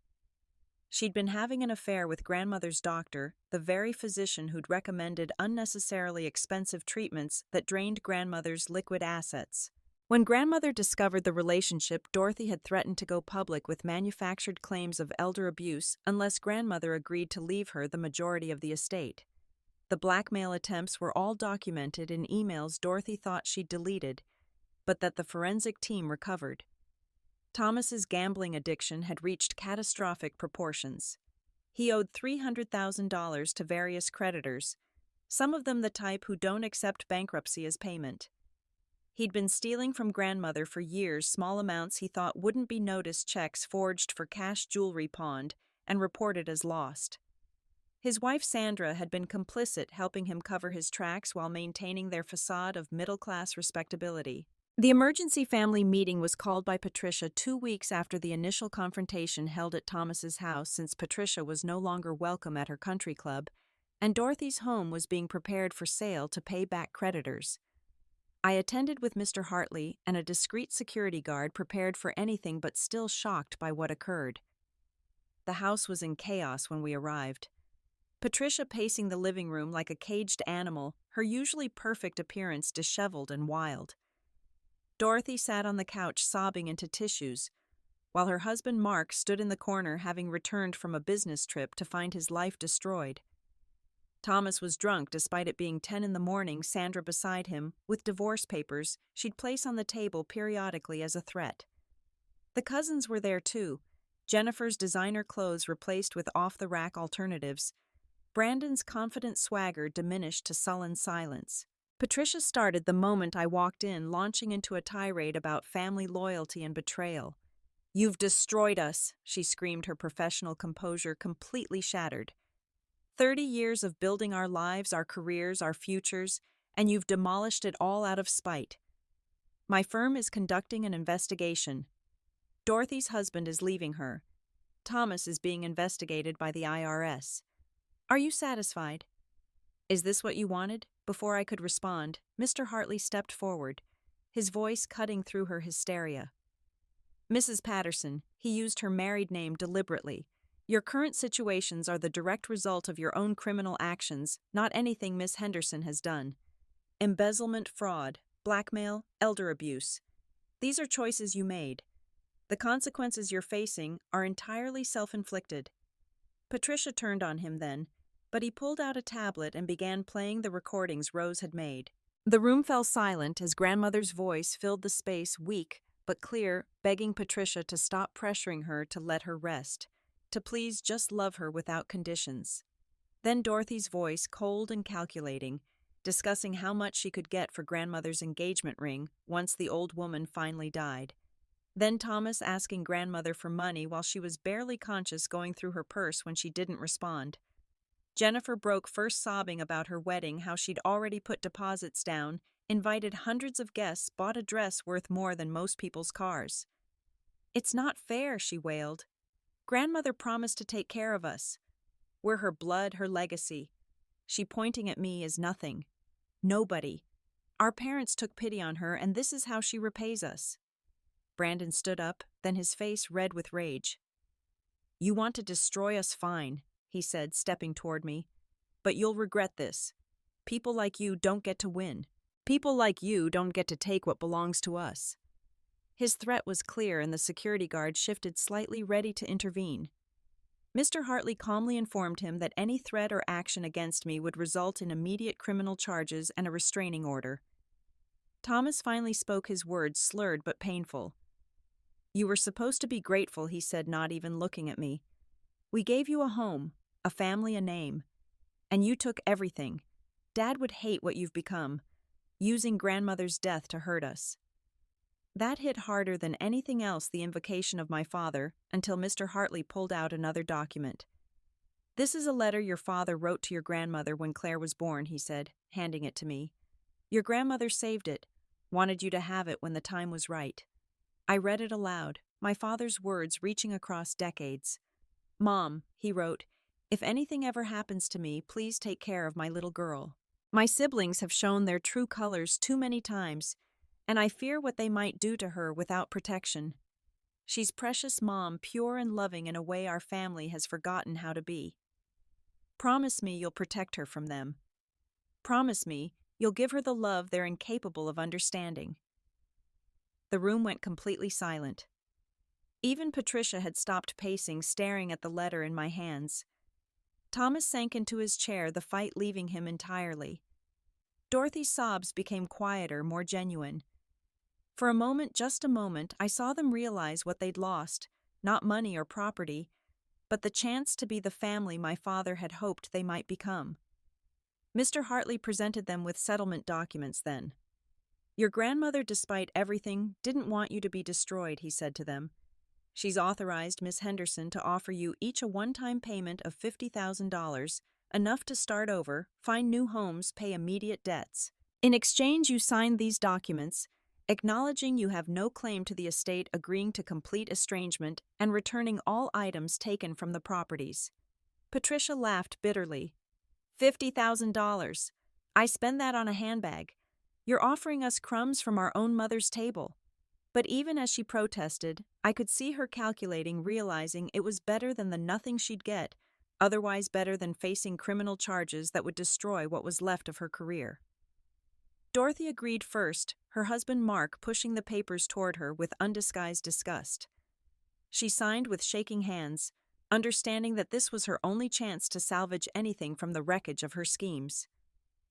She'd been having an affair with grandmother's doctor, the very physician who'd recommended unnecessarily expensive treatments that drained grandmother's liquid assets. When grandmother discovered the relationship, Dorothy had threatened to go public with manufactured claims of elder abuse unless grandmother agreed to leave her the majority of the estate. The blackmail attempts were all documented in emails Dorothy thought she'd deleted, but that the forensic team recovered. Thomas's gambling addiction had reached catastrophic proportions. He owed $300,000 to various creditors, some of them the type who don't accept bankruptcy as payment. He'd been stealing from grandmother for years small amounts he thought wouldn't be noticed, checks forged for cash jewelry pawned, and reported as lost. His wife Sandra had been complicit, helping him cover his tracks while maintaining their facade of middle-class respectability. The emergency family meeting was called by Patricia 2 weeks after the initial confrontation held at Thomas's house, since Patricia was no longer welcome at her country club, and Dorothy's home was being prepared for sale to pay back creditors. I attended with Mr. Hartley and a discreet security guard, prepared for anything but still shocked by what occurred. The house was in chaos when we arrived. Patricia pacing the living room like a caged animal, her usually perfect appearance disheveled and wild. Dorothy sat on the couch sobbing into tissues, while her husband Mark stood in the corner, having returned from a business trip to find his life destroyed. Thomas was drunk despite it being 10 in the morning, Sandra beside him, with divorce papers she'd place on the table periodically as a threat. The cousins were there too, Jennifer's designer clothes replaced with off-the-rack alternatives, Brandon's confident swagger diminished to sullen silence. Patricia started the moment I walked in, launching into a tirade about family loyalty and betrayal. "You've destroyed us," she screamed, her professional composure completely shattered. 30 years of building our lives, our careers, our futures, and you've demolished it all out of spite. My firm is conducting an investigation. Dorothy's husband is leaving her. Thomas is being investigated by the IRS. Are you satisfied? Is this what you wanted? Before I could respond, Mr. Hartley stepped forward, his voice cutting through her hysteria. "Mrs. Patterson," he used her married name deliberately, "your current situations are the direct result of your own criminal actions, not anything Miss Henderson has done. Embezzlement, fraud, blackmail, elder abuse. These are choices you made. The consequences you're facing are entirely self-inflicted." Patricia turned on him then, but he pulled out a tablet and began playing the recordings Rose had made. The room fell silent as grandmother's voice filled the space, weak but clear, begging Patricia to stop pressuring her to let her rest, to please just love her without conditions. Then Dorothy's voice, cold and calculating, discussing how much she could get for grandmother's engagement ring once the old woman finally died. Then Thomas asking grandmother for money while she was barely conscious, going through her purse when she didn't respond. Jennifer broke first, sobbing about her wedding, how she'd already put deposits down, invited hundreds of guests, bought a dress worth more than most people's cars. "It's not fair," she wailed. "Grandmother promised to take care of us. We're her blood, her legacy. She pointing at me is nothing. Nobody. Our parents took pity on her, and this is how she repays us." Brandon stood up, then his face red with rage. "You want to destroy us, fine," he said, stepping toward me. "But you'll regret this. People like you don't get to win. People like you don't get to take what belongs to us." His threat was clear, and the security guard shifted slightly, ready to intervene. Mr. Hartley calmly informed him that any threat or action against me would result in immediate criminal charges and a restraining order. Thomas finally spoke, his words slurred but painful. "You were supposed to be grateful," he said, not even looking at me. "We gave you a home, a family, a name. And you took everything. Dad would hate what you've become, using grandmother's death to hurt us." That hit harder than anything else, the invocation of my father, until Mr. Hartley pulled out another document. "This is a letter your father wrote to your grandmother when Claire was born," he said, handing it to me. "Your grandmother saved it, wanted you to have it when the time was right." I read it aloud, my father's words reaching across decades. "Mom," he wrote, "if anything ever happens to me, please take care of my little girl. My siblings have shown their true colors too many times, and I fear what they might do to her without protection. She's precious, Mom, pure and loving in a way our family has forgotten how to be. Promise me you'll protect her from them. Promise me you'll give her the love they're incapable of understanding." The room went completely silent. Even Patricia had stopped pacing, staring at the letter in my hands. Thomas sank into his chair, the fight leaving him entirely. Dorothy's sobs became quieter, more genuine. For a moment, just a moment, I saw them realize what they'd lost, not money or property, but the chance to be the family my father had hoped they might become. Mr. Hartley presented them with settlement documents then. "Your grandmother, despite everything, didn't want you to be destroyed," he said to them. She's authorized Miss Henderson to offer you each a one-time payment of $50,000, enough to start over, find new homes, pay immediate debts. In exchange, you sign these documents, acknowledging you have no claim to the estate, agreeing to complete estrangement, and returning all items taken from the properties." Patricia laughed bitterly. $50,000. I spend that on a handbag. You're offering us crumbs from our own mother's table. But even as she protested, I could see her calculating, realizing it was better than the nothing she'd get, otherwise better than facing criminal charges that would destroy what was left of her career. Dorothy agreed first, her husband Mark pushing the papers toward her with undisguised disgust. She signed with shaking hands, understanding that this was her only chance to salvage anything from the wreckage of her schemes.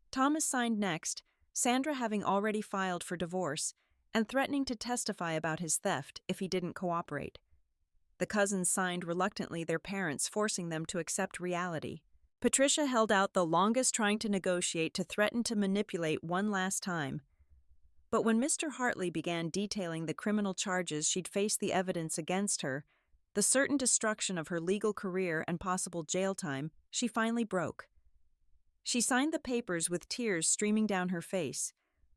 Thomas signed next, Sandra having already filed for divorce, and threatening to testify about his theft if he didn't cooperate. The cousins signed reluctantly, their parents forcing them to accept reality. Patricia held out the longest, trying to negotiate, to threaten to manipulate one last time. But when Mr. Hartley began detailing the criminal charges she'd faced, the evidence against her, the certain destruction of her legal career and possible jail time, she finally broke. She signed the papers with tears streaming down her face.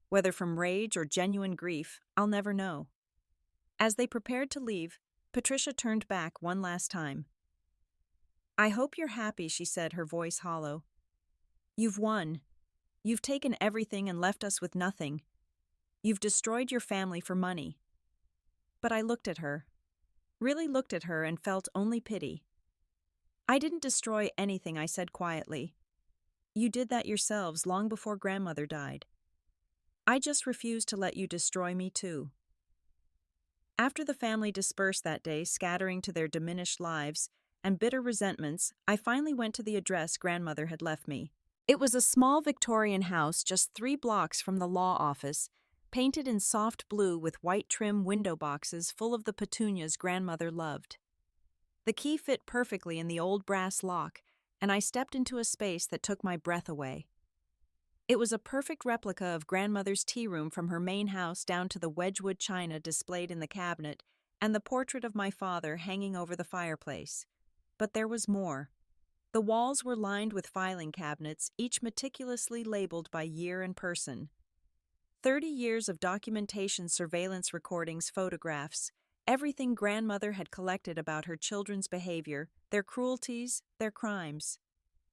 Whether from rage or genuine grief, I'll never know. As they prepared to leave, Patricia turned back one last time. "I hope you're happy," she said, her voice hollow. "You've won. You've taken everything and left us with nothing. You've destroyed your family for money." But I looked at her, really looked at her, and felt only pity. "I didn't destroy anything," I said quietly. "You did that yourselves long before grandmother died. I just refused to let you destroy me too." After the family dispersed that day, scattering to their diminished lives and bitter resentments, I finally went to the address grandmother had left me. It was a small Victorian house just 3 blocks from the law office, painted in soft blue with white trim window boxes full of the petunias grandmother loved. The key fit perfectly in the old brass lock, and I stepped into a space that took my breath away. It was a perfect replica of grandmother's tea room, from her main house down to the Wedgwood china displayed in the cabinet and the portrait of my father hanging over the fireplace. But there was more. The walls were lined with filing cabinets, each meticulously labeled by year and person. 30 years of documentation, surveillance recordings, photographs, everything grandmother had collected about her children's behavior, their cruelties, their crimes.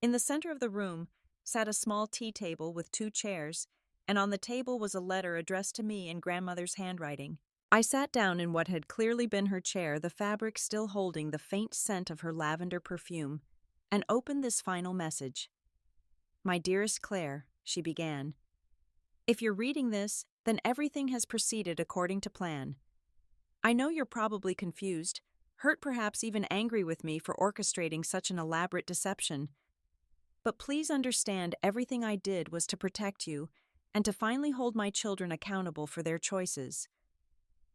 In the center of the room sat a small tea table with 2 chairs, and on the table was a letter addressed to me in grandmother's handwriting. I sat down in what had clearly been her chair, the fabric still holding the faint scent of her lavender perfume, and opened this final message. "My dearest Claire," she began, "if you're reading this, then everything has proceeded according to plan. I know you're probably confused, hurt, perhaps even angry with me for orchestrating such an elaborate deception. But please understand, everything I did was to protect you and to finally hold my children accountable for their choices.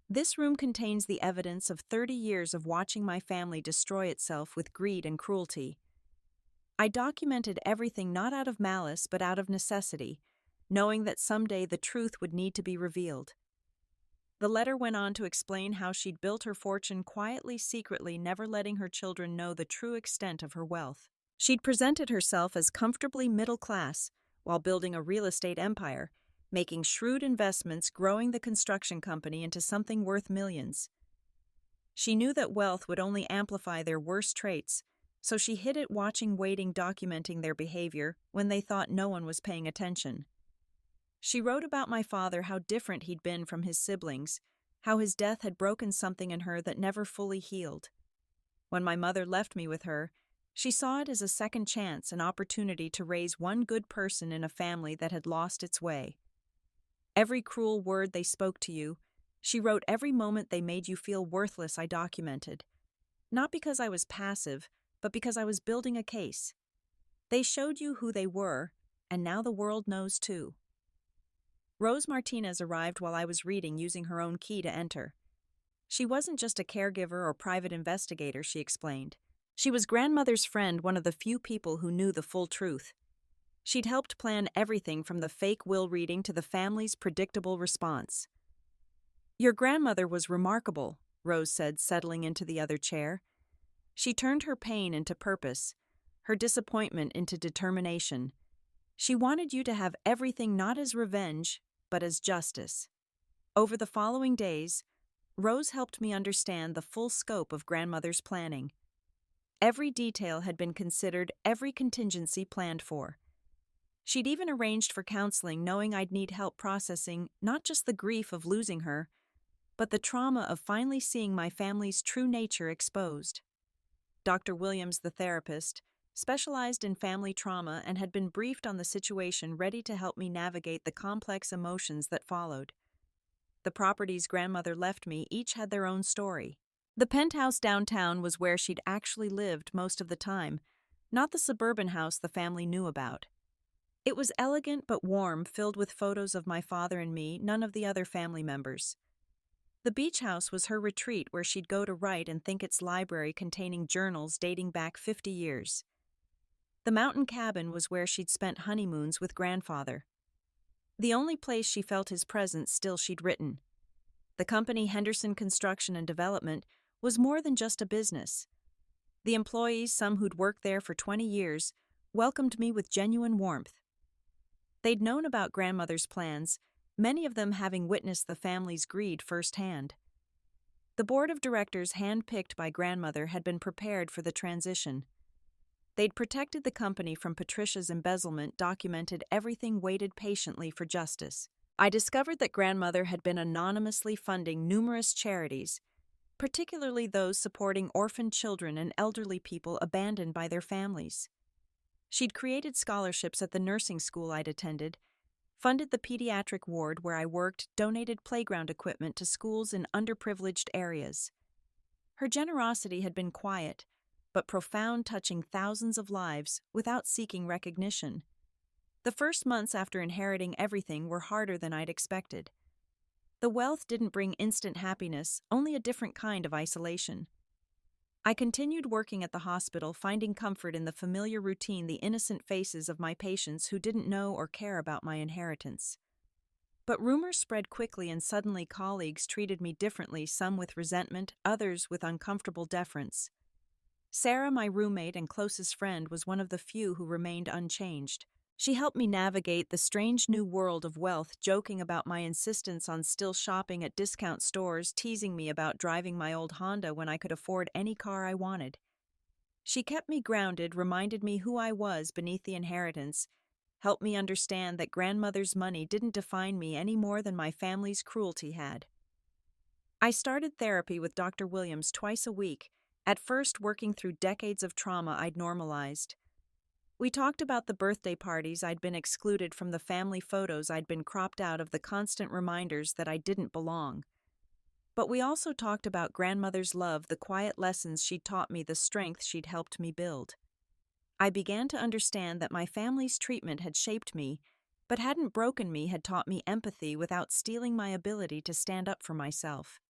This room contains the evidence of 30 years of watching my family destroy itself with greed and cruelty. I documented everything not out of malice but out of necessity, knowing that someday the truth would need to be revealed." The letter went on to explain how she'd built her fortune quietly, secretly, never letting her children know the true extent of her wealth. She'd presented herself as comfortably middle class while building a real estate empire, making shrewd investments, growing the construction company into something worth millions. She knew that wealth would only amplify their worst traits, so she hid it, watching, waiting, documenting their behavior when they thought no one was paying attention. She wrote about my father, how different he'd been from his siblings, how his death had broken something in her that never fully healed. When my mother left me with her, she saw it as a second chance, an opportunity to raise one good person in a family that had lost its way. Every cruel word they spoke to you, she wrote. Every moment they made you feel worthless, I documented. Not because I was passive, but because I was building a case. They showed you who they were, and now the world knows too. Rose Martinez arrived while I was reading, using her own key to enter. She wasn't just a caregiver or private investigator, she explained. She was grandmother's friend, one of the few people who knew the full truth. She'd helped plan everything from the fake will reading to the family's predictable response. "Your grandmother was remarkable," Rose said, settling into the other chair. She turned her pain into purpose, her disappointment into determination. She wanted you to have everything not as revenge, but as justice. Over the following days, Rose helped me understand the full scope of grandmother's planning. Every detail had been considered, every contingency planned for. She'd even arranged for counseling, knowing I'd need help processing not just the grief of losing her, but the trauma of finally seeing my family's true nature exposed. Dr. Williams, the therapist, specialized in family trauma and had been briefed on the situation, ready to help me navigate the complex emotions that followed. The properties grandmother left me each had their own story. The penthouse downtown was where she'd actually lived most of the time, not the suburban house the family knew about. It was elegant but warm, filled with photos of my father and me, none of the other family members. The beach house was her retreat, where she'd go to write and think, its library containing journals dating back 50 years. The mountain cabin was where she'd spent honeymoons with grandfather. The only place she felt his presence still she'd written. The company Henderson Construction and Development was more than just a business. The employees, some who'd worked there for 20 years, welcomed me with genuine warmth. They'd known about grandmother's plans, many of them having witnessed the family's greed firsthand. The board of directors, handpicked by grandmother, had been prepared for the transition. They'd protected the company from Patricia's embezzlement, documented everything, waited patiently for justice. I discovered that grandmother had been anonymously funding numerous charities, particularly those supporting orphaned children and elderly people abandoned by their families. She'd created scholarships at the nursing school I'd attended, funded the pediatric ward where I worked, donated playground equipment to schools in underprivileged areas. Her generosity had been quiet, but profound, touching thousands of lives without seeking recognition. The first months after inheriting everything were harder than I'd expected. The wealth didn't bring instant happiness, only a different kind of isolation. I continued working at the hospital, finding comfort in the familiar routine, the innocent faces of my patients who didn't know or care about my inheritance. But rumors spread quickly, and suddenly colleagues treated me differently, some with resentment, others with uncomfortable deference. Sarah, my roommate and closest friend, was one of the few who remained unchanged. She helped me navigate the strange new world of wealth, joking about my insistence on still shopping at discount stores, teasing me about driving my old Honda when I could afford any car I wanted. She kept me grounded, reminded me who I was beneath the inheritance, helped me understand that grandmother's money didn't define me any more than my family's cruelty had. I started therapy with Dr. Williams twice a week, at first working through decades of trauma I'd normalized. We talked about the birthday parties I'd been excluded from, the family photos I'd been cropped out of, the constant reminders that I didn't belong. But we also talked about grandmother's love, the quiet lessons she'd taught me, the strength she'd helped me build. I began to understand that my family's treatment had shaped me, but hadn't broken me, had taught me empathy without stealing my ability to stand up for myself.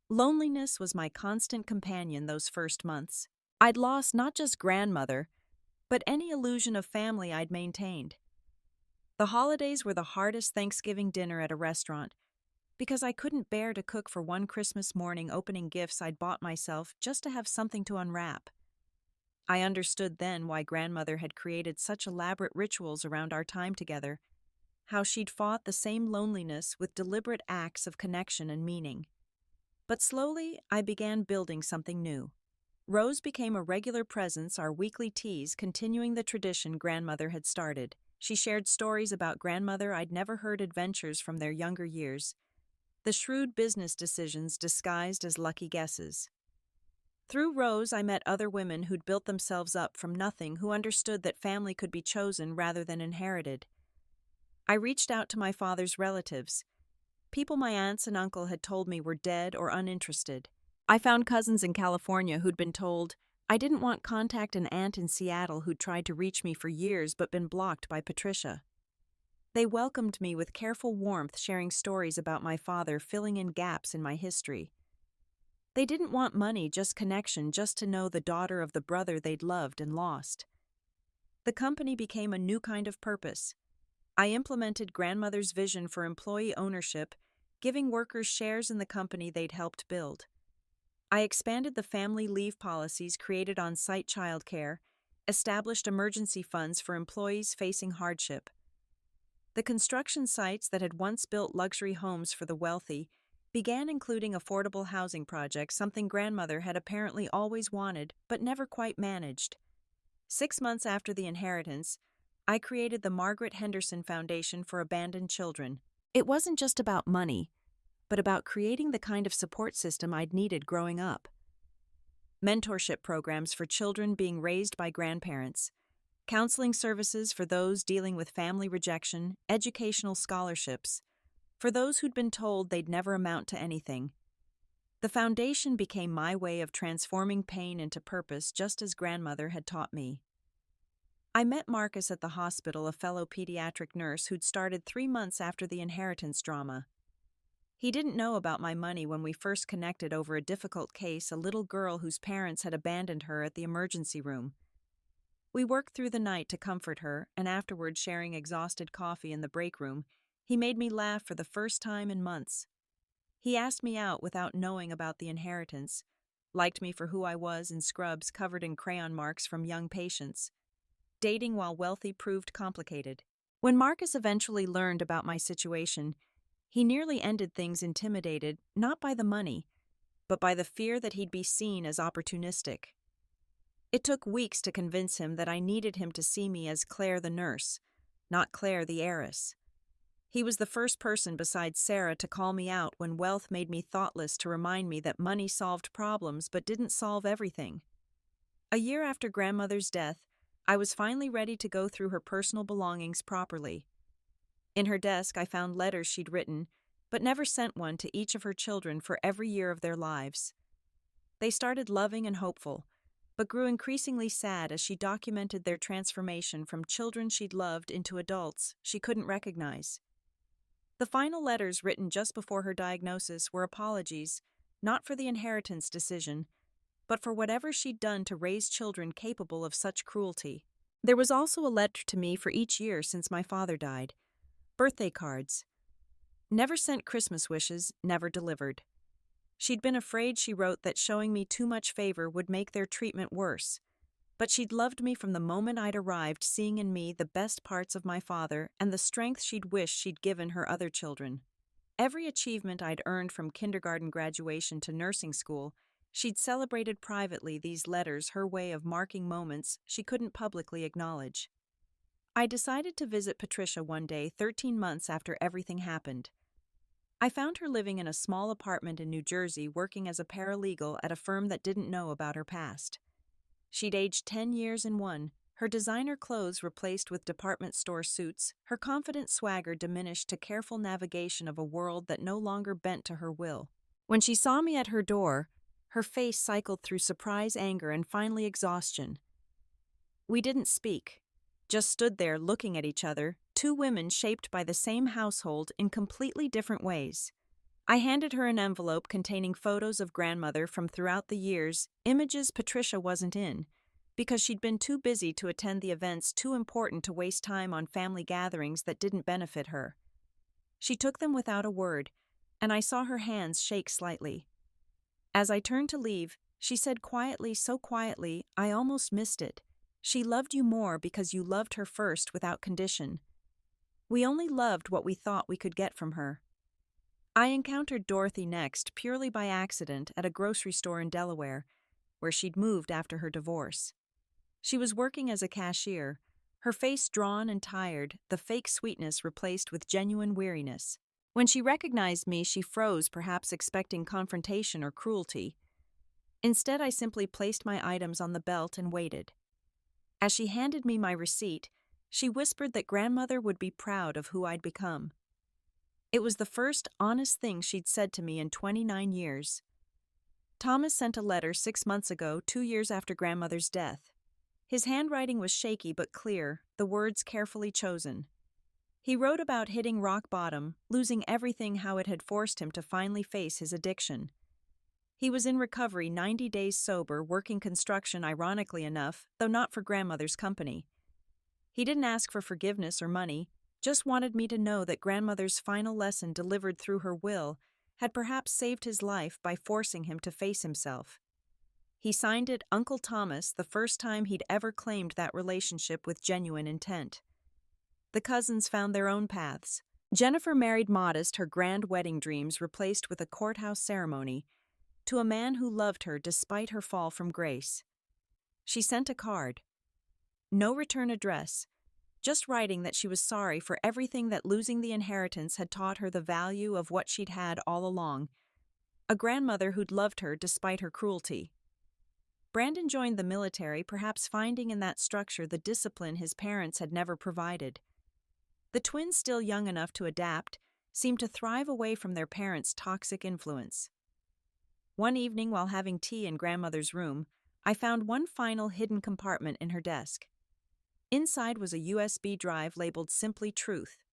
Loneliness was my constant companion those first months. I'd lost not just grandmother, but any illusion of family I'd maintained. The holidays were the hardest, Thanksgiving dinner at a restaurant, because I couldn't bear to cook for one Christmas morning, opening gifts I'd bought myself just to have something to unwrap. I understood then why grandmother had created such elaborate rituals around our time together, how she'd fought the same loneliness with deliberate acts of connection and meaning. But slowly, I began building something new. Rose became a regular presence, our weekly teas continuing the tradition grandmother had started. She shared stories about grandmother I'd never heard, adventures from their younger years, the shrewd business decisions disguised as lucky guesses. Through Rose, I met other women who'd built themselves up from nothing, who understood that family could be chosen rather than inherited. I reached out to my father's relatives, people my aunts and uncle had told me were dead or uninterested. I found cousins in California who'd been told I didn't want contact, an aunt in Seattle who'd tried to reach me for years but been blocked by Patricia. They welcomed me with careful warmth, sharing stories about my father, filling in gaps in my history. They didn't want money, just connection, just to know the daughter of the brother they'd loved and lost. The company became a new kind of purpose. I implemented grandmother's vision for employee ownership, giving workers shares in the company they'd helped build. I expanded the family leave policies created on site childcare, established emergency funds for employees facing hardship. The construction sites that had once built luxury homes for the wealthy began including affordable housing projects, something grandmother had apparently always wanted but never quite managed. 6 months after the inheritance, I created the Margaret Henderson Foundation for Abandoned Children. It wasn't just about money, but about creating the kind of support system I'd needed growing up. Mentorship programs for children being raised by grandparents, counseling services for those dealing with family rejection, educational scholarships for those who'd been told they'd never amount to anything. The foundation became my way of transforming pain into purpose, just as grandmother had taught me. I met Marcus at the hospital, a fellow pediatric nurse who'd started 3 months after the inheritance drama. He didn't know about my money when we first connected over a difficult case, a little girl whose parents had abandoned her at the emergency room. We worked through the night to comfort her, and afterward, sharing exhausted coffee in the break room, he made me laugh for the first time in months. He asked me out without knowing about the inheritance, liked me for who I was in scrubs covered in crayon marks from young patients. Dating while wealthy proved complicated. When Marcus eventually learned about my situation, he nearly ended things, intimidated not by the money, but by the fear that he'd be seen as opportunistic. It took weeks to convince him that I needed him to see me as Claire the nurse, not Claire the heiress. He was the first person besides Sarah to call me out when wealth made me thoughtless, to remind me that money solved problems but didn't solve everything. A year after grandmother's death, I was finally ready to go through her personal belongings properly. In her desk, I found letters she'd written, but never sent one to each of her children for every year of their lives. They started loving and hopeful, but grew increasingly sad as she documented their transformation from children she'd loved into adults she couldn't recognize. The final letters, written just before her diagnosis, were apologies, not for the inheritance decision, but for whatever she'd done to raise children capable of such cruelty. There was also a letter to me for each year since my father died. Birthday cards. Never sent Christmas wishes, never delivered. She'd been afraid, she wrote, that showing me too much favor would make their treatment worse. But she'd loved me from the moment I'd arrived, seeing in me the best parts of my father and the strength she'd wished she'd given her other children. Every achievement I'd earned, from kindergarten graduation to nursing school, she'd celebrated privately, these letters her way of marking moments she couldn't publicly acknowledge. I decided to visit Patricia one day, 13 months after everything happened. I found her living in a small apartment in New Jersey, working as a paralegal at a firm that didn't know about her past. She'd aged 10 years in one, her designer clothes replaced with department store suits, her confident swagger diminished to careful navigation of a world that no longer bent to her will. When she saw me at her door, her face cycled through surprise, anger, and finally exhaustion. We didn't speak, just stood there looking at each other, two women shaped by the same household in completely different ways. I handed her an envelope containing photos of grandmother from throughout the years, images Patricia wasn't in, because she'd been too busy to attend the events too important to waste time on family gatherings that didn't benefit her. She took them without a word, and I saw her hands shake slightly. As I turned to leave, she said quietly, so quietly, I almost missed it. She loved you more because you loved her first, without condition. We only loved what we thought we could get from her. I encountered Dorothy next, purely by accident, at a grocery store in Delaware, where she'd moved after her divorce. She was working as a cashier, her face drawn and tired, the fake sweetness replaced with genuine weariness. When she recognized me, she froze, perhaps expecting confrontation or cruelty. Instead, I simply placed my items on the belt and waited. As she handed me my receipt, she whispered that grandmother would be proud of who I'd become. It was the first honest thing she'd said to me in 29 years. Thomas sent a letter 6 months ago, 2 years after grandmother's death. His handwriting was shaky but clear, the words carefully chosen. He wrote about hitting rock bottom, losing everything, how it had forced him to finally face his addiction. He was in recovery, 90 days sober, working construction, ironically enough, though not for grandmother's company. He didn't ask for forgiveness or money, just wanted me to know that grandmother's final lesson, delivered through her will, had perhaps saved his life by forcing him to face himself. He signed it Uncle Thomas the first time he'd ever claimed that relationship with genuine intent. The cousins found their own paths. Jennifer married modest, her grand wedding dreams replaced with a courthouse ceremony, to a man who loved her despite her fall from grace. She sent a card. No return address, just writing that she was sorry for everything that losing the inheritance had taught her the value of what she'd had all along, a grandmother who'd loved her despite her cruelty. Brandon joined the military, perhaps finding in that structure the discipline his parents had never provided. The twins, still young enough to adapt, seemed to thrive away from their parents' toxic influence. One evening, while having tea in grandmother's room, I found one final hidden compartment in her desk. Inside was a USB drive labeled Simply Truth.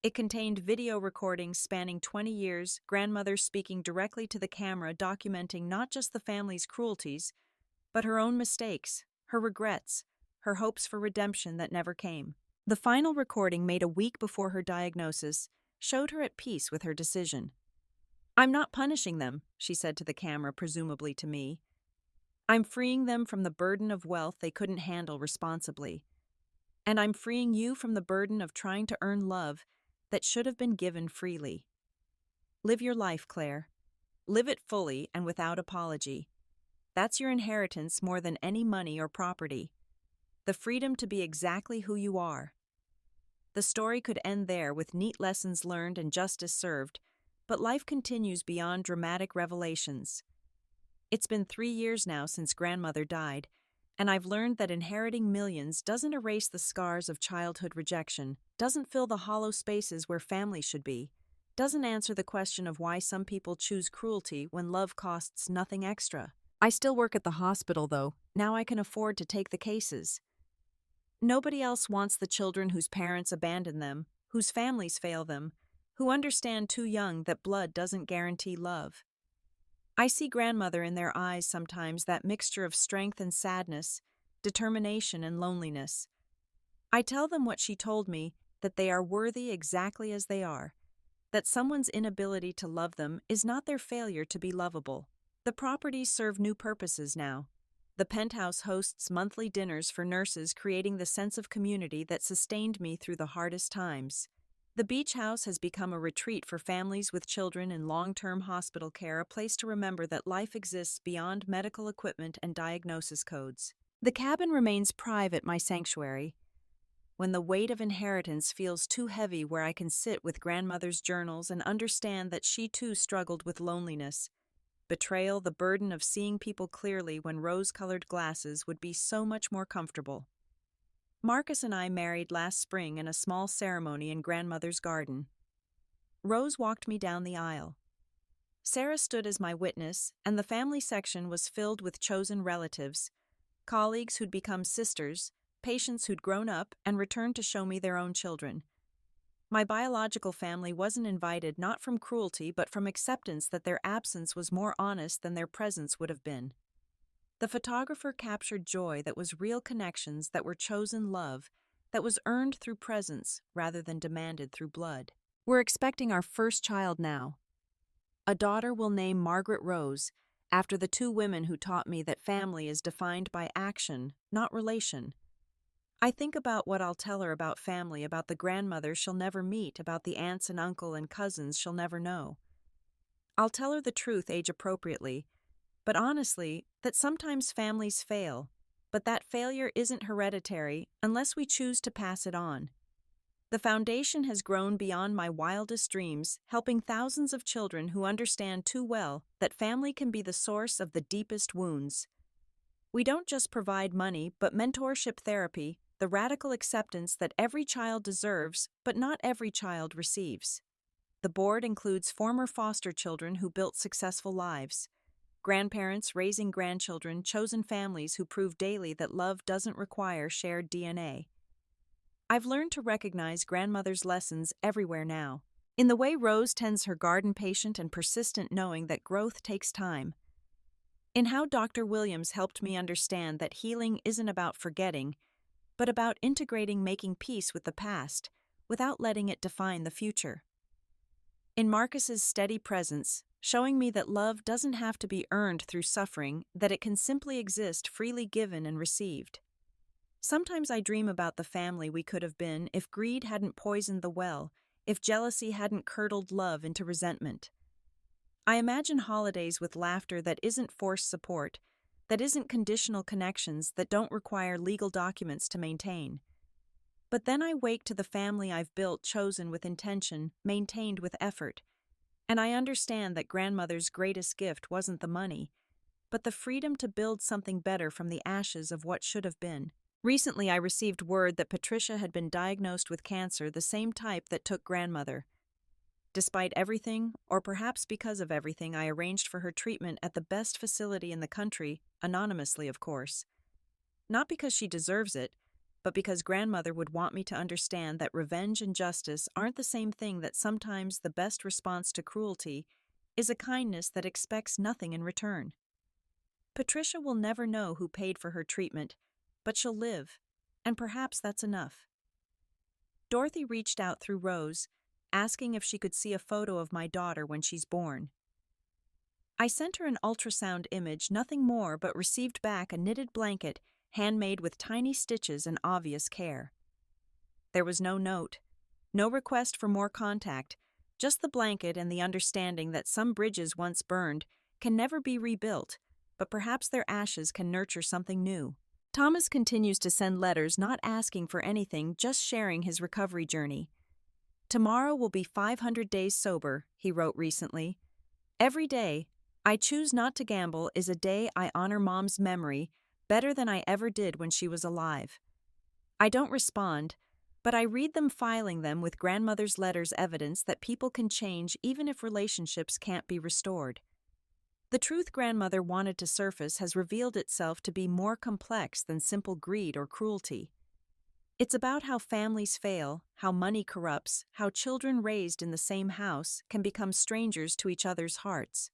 It contained video recordings spanning 20 years, grandmother speaking directly to the camera, documenting not just the family's cruelties, but her own mistakes, her regrets, her hopes for redemption that never came. The final recording, made a week before her diagnosis, showed her at peace with her decision. "I'm not punishing them," she said to the camera, presumably to me. "I'm freeing them from the burden of wealth they couldn't handle responsibly. And I'm freeing you from the burden of trying to earn love that should have been given freely. Live your life, Claire. Live it fully and without apology. That's your inheritance more than any money or property. The freedom to be exactly who you are." The story could end there with neat lessons learned and justice served, but life continues beyond dramatic revelations. It's been 3 years now since grandmother died, and I've learned that inheriting millions doesn't erase the scars of childhood rejection, doesn't fill the hollow spaces where family should be, doesn't answer the question of why some people choose cruelty when love costs nothing extra. I still work at the hospital, though. Now I can afford to take the cases. Nobody else wants the children whose parents abandon them, whose families fail them, who understand too young that blood doesn't guarantee love. I see grandmother in their eyes sometimes, that mixture of strength and sadness, determination and loneliness. I tell them what she told me, that they are worthy exactly as they are, that someone's inability to love them is not their failure to be lovable. The properties serve new purposes now. The penthouse hosts monthly dinners for nurses, creating the sense of community that sustained me through the hardest times. The beach house has become a retreat for families with children in long-term hospital care, a place to remember that life exists beyond medical equipment and diagnosis codes. The cabin remains private, my sanctuary. When the weight of inheritance feels too heavy, where I can sit with grandmother's journals and understand that she too struggled with loneliness, betrayal, the burden of seeing people clearly when rose-colored glasses would be so much more comfortable. Marcus and I married last spring in a small ceremony in grandmother's garden. Rose walked me down the aisle. Sarah stood as my witness, and the family section was filled with chosen relatives, colleagues who'd become sisters, patients who'd grown up and returned to show me their own children. My biological family wasn't invited, not from cruelty, but from acceptance that their absence was more honest than their presence would have been. The photographer captured joy that was real, connections that were chosen, love that was earned through presence rather than demanded through blood. We're expecting our first child now. A daughter we'll name Margaret Rose, after the 2 women who taught me that family is defined by action, not relation. I think about what I'll tell her about family, about the grandmother she'll never meet, about the aunts and uncle and cousins she'll never know. I'll tell her the truth age-appropriately, but honestly, that sometimes families fail, but that failure isn't hereditary unless we choose to pass it on. The foundation has grown beyond my wildest dreams, helping thousands of children who understand too well that family can be the source of the deepest wounds. We don't just provide money, but mentorship, therapy, the radical acceptance that every child deserves, but not every child receives. The board includes former foster children who built successful lives, grandparents raising grandchildren, chosen families who prove daily that love doesn't require shared DNA. I've learned to recognize grandmother's lessons everywhere now, in the way Rose tends her garden, patient and persistent, knowing that growth takes time, in how Dr. Williams helped me understand that healing isn't about forgetting, but about integrating, making peace with the past without letting it define the future. in Marcus's steady presence, showing me that love doesn't have to be earned through suffering, that it can simply exist freely given and received. Sometimes I dream about the family we could have been if greed hadn't poisoned the well, if jealousy hadn't curdled love into resentment. I imagine holidays with laughter that isn't forced support, that isn't conditional connections that don't require legal documents to maintain. But then I wake to the family I've built, chosen with intention, maintained with effort, and I understand that grandmother's greatest gift wasn't the money, but the freedom to build something better from the ashes of what should have been. Recently, I received word that Patricia had been diagnosed with cancer, the same type that took grandmother. Despite everything, or perhaps because of everything, I arranged for her treatment at the best facility in the country, anonymously, of course. Not because she deserves it, but because grandmother would want me to understand that revenge and justice aren't the same thing, that sometimes the best response to cruelty is a kindness that expects nothing in return. Patricia will never know who paid for her treatment, but she'll live, and perhaps that's enough. Dorothy reached out through Rose, asking if she could see a photo of my daughter when she's born. I sent her an ultrasound image, nothing more, but received back a knitted blanket, handmade with tiny stitches and obvious care. There was no note, no request for more contact, just the blanket and the understanding that some bridges once burned can never be rebuilt, but perhaps their ashes can nurture something new. Thomas continues to send letters, not asking for anything, just sharing his recovery journey. "Tomorrow will be 500 days sober," he wrote recently. "Every day, I choose not to gamble is a day I honor Mom's memory better than I ever did when she was alive." I don't respond, but I read them, filing them with grandmother's letters, evidence that people can change even if relationships can't be restored. The truth grandmother wanted to surface has revealed itself to be more complex than simple greed or cruelty. It's about how families fail, how money corrupts, how children raised in the same house can become strangers to each other's hearts.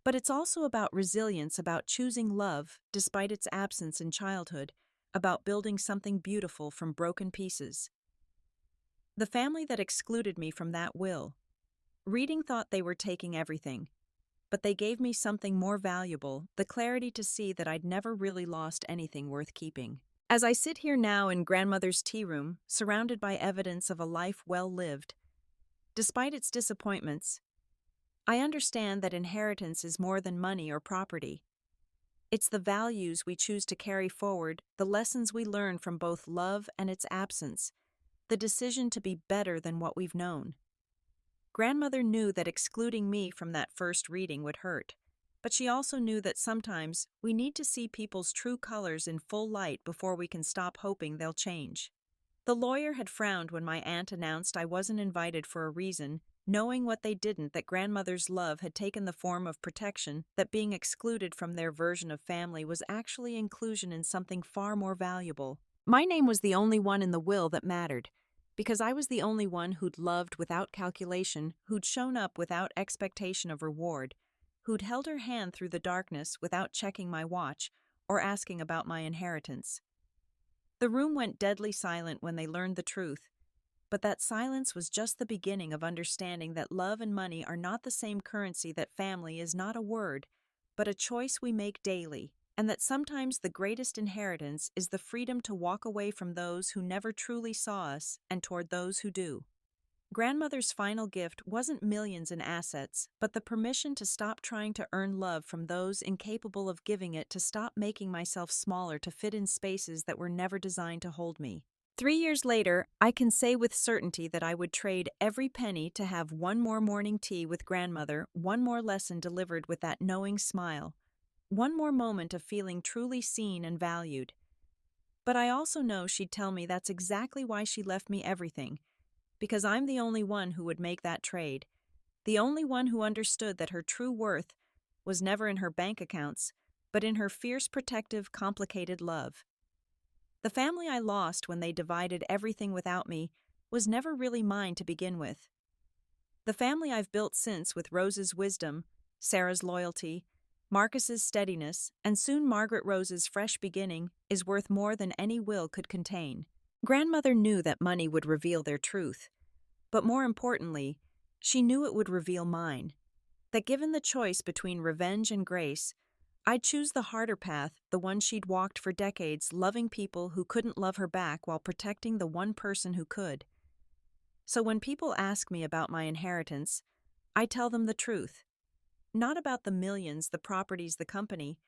But it's also about resilience, about choosing love despite its absence in childhood, about building something beautiful from broken pieces. The family that excluded me from that will. Reading thought they were taking everything, but they gave me something more valuable, the clarity to see that I'd never really lost anything worth keeping. As I sit here now in grandmother's tea room, surrounded by evidence of a life well lived, despite its disappointments, I understand that inheritance is more than money or property. It's the values we choose to carry forward, the lessons we learn from both love and its absence, the decision to be better than what we've known. Grandmother knew that excluding me from that first reading would hurt, but she also knew that sometimes we need to see people's true colors in full light before we can stop hoping they'll change. The lawyer had frowned when my aunt announced I wasn't invited for a reason, knowing what they didn't, that grandmother's love had taken the form of protection, that being excluded from their version of family was actually inclusion in something far more valuable. My name was the only one in the will that mattered, because I was the only one who'd loved without calculation, who'd shown up without expectation of reward, who'd held her hand through the darkness without checking my watch or asking about my inheritance. The room went deadly silent when they learned the truth, but that silence was just the beginning of understanding that love and money are not the same currency, that family is not a word, but a choice we make daily, and that sometimes the greatest inheritance is the freedom to walk away from those who never truly saw us and toward those who do. Grandmother's final gift wasn't millions in assets, but the permission to stop trying to earn love from those incapable of giving it, to stop making myself smaller to fit in spaces that were never designed to hold me. 3 years later, I can say with certainty that I would trade every penny to have one more morning tea with grandmother, one more lesson delivered with that knowing smile, one more moment of feeling truly seen and valued. But I also know she'd tell me that's exactly why she left me everything, because I'm the only one who would make that trade, the only one who understood that her true worth was never in her bank accounts, but in her fierce, protective, complicated love. The family I lost when they divided everything without me was never really mine to begin with. The family I've built since, with Rose's wisdom, Sarah's loyalty, Marcus's steadiness, and soon Margaret Rose's fresh beginning, is worth more than any will could contain. Grandmother knew that money would reveal their truth, but more importantly, She knew it would reveal mine. That given the choice between revenge and grace, I'd choose the harder path, the one she'd walked for decades, loving people who couldn't love her back while protecting the one person who could. So when people ask me about my inheritance, I tell them the truth. Not about the millions, the properties, the company,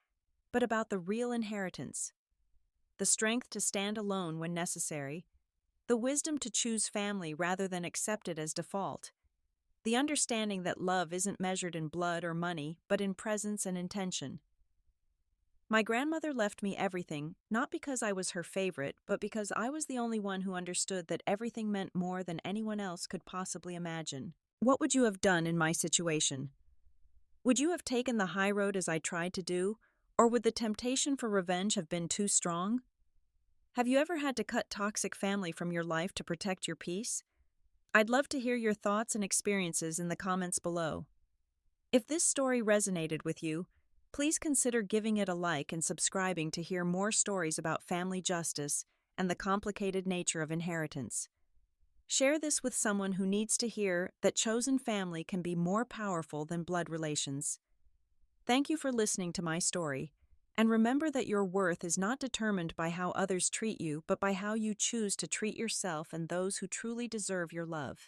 but about the real inheritance. The strength to stand alone when necessary, the wisdom to choose family rather than accept it as default, the understanding that love isn't measured in blood or money, but in presence and intention. My grandmother left me everything, not because I was her favorite, but because I was the only one who understood that everything meant more than anyone else could possibly imagine. What would you have done in my situation? Would you have taken the high road as I tried to do, or would the temptation for revenge have been too strong? Have you ever had to cut toxic family from your life to protect your peace? I'd love to hear your thoughts and experiences in the comments below. If this story resonated with you, please consider giving it a like and subscribing to hear more stories about family justice and the complicated nature of inheritance. Share this with someone who needs to hear that chosen family can be more powerful than blood relations. Thank you for listening to my story, and remember that your worth is not determined by how others treat you, but by how you choose to treat yourself and those who truly deserve your love.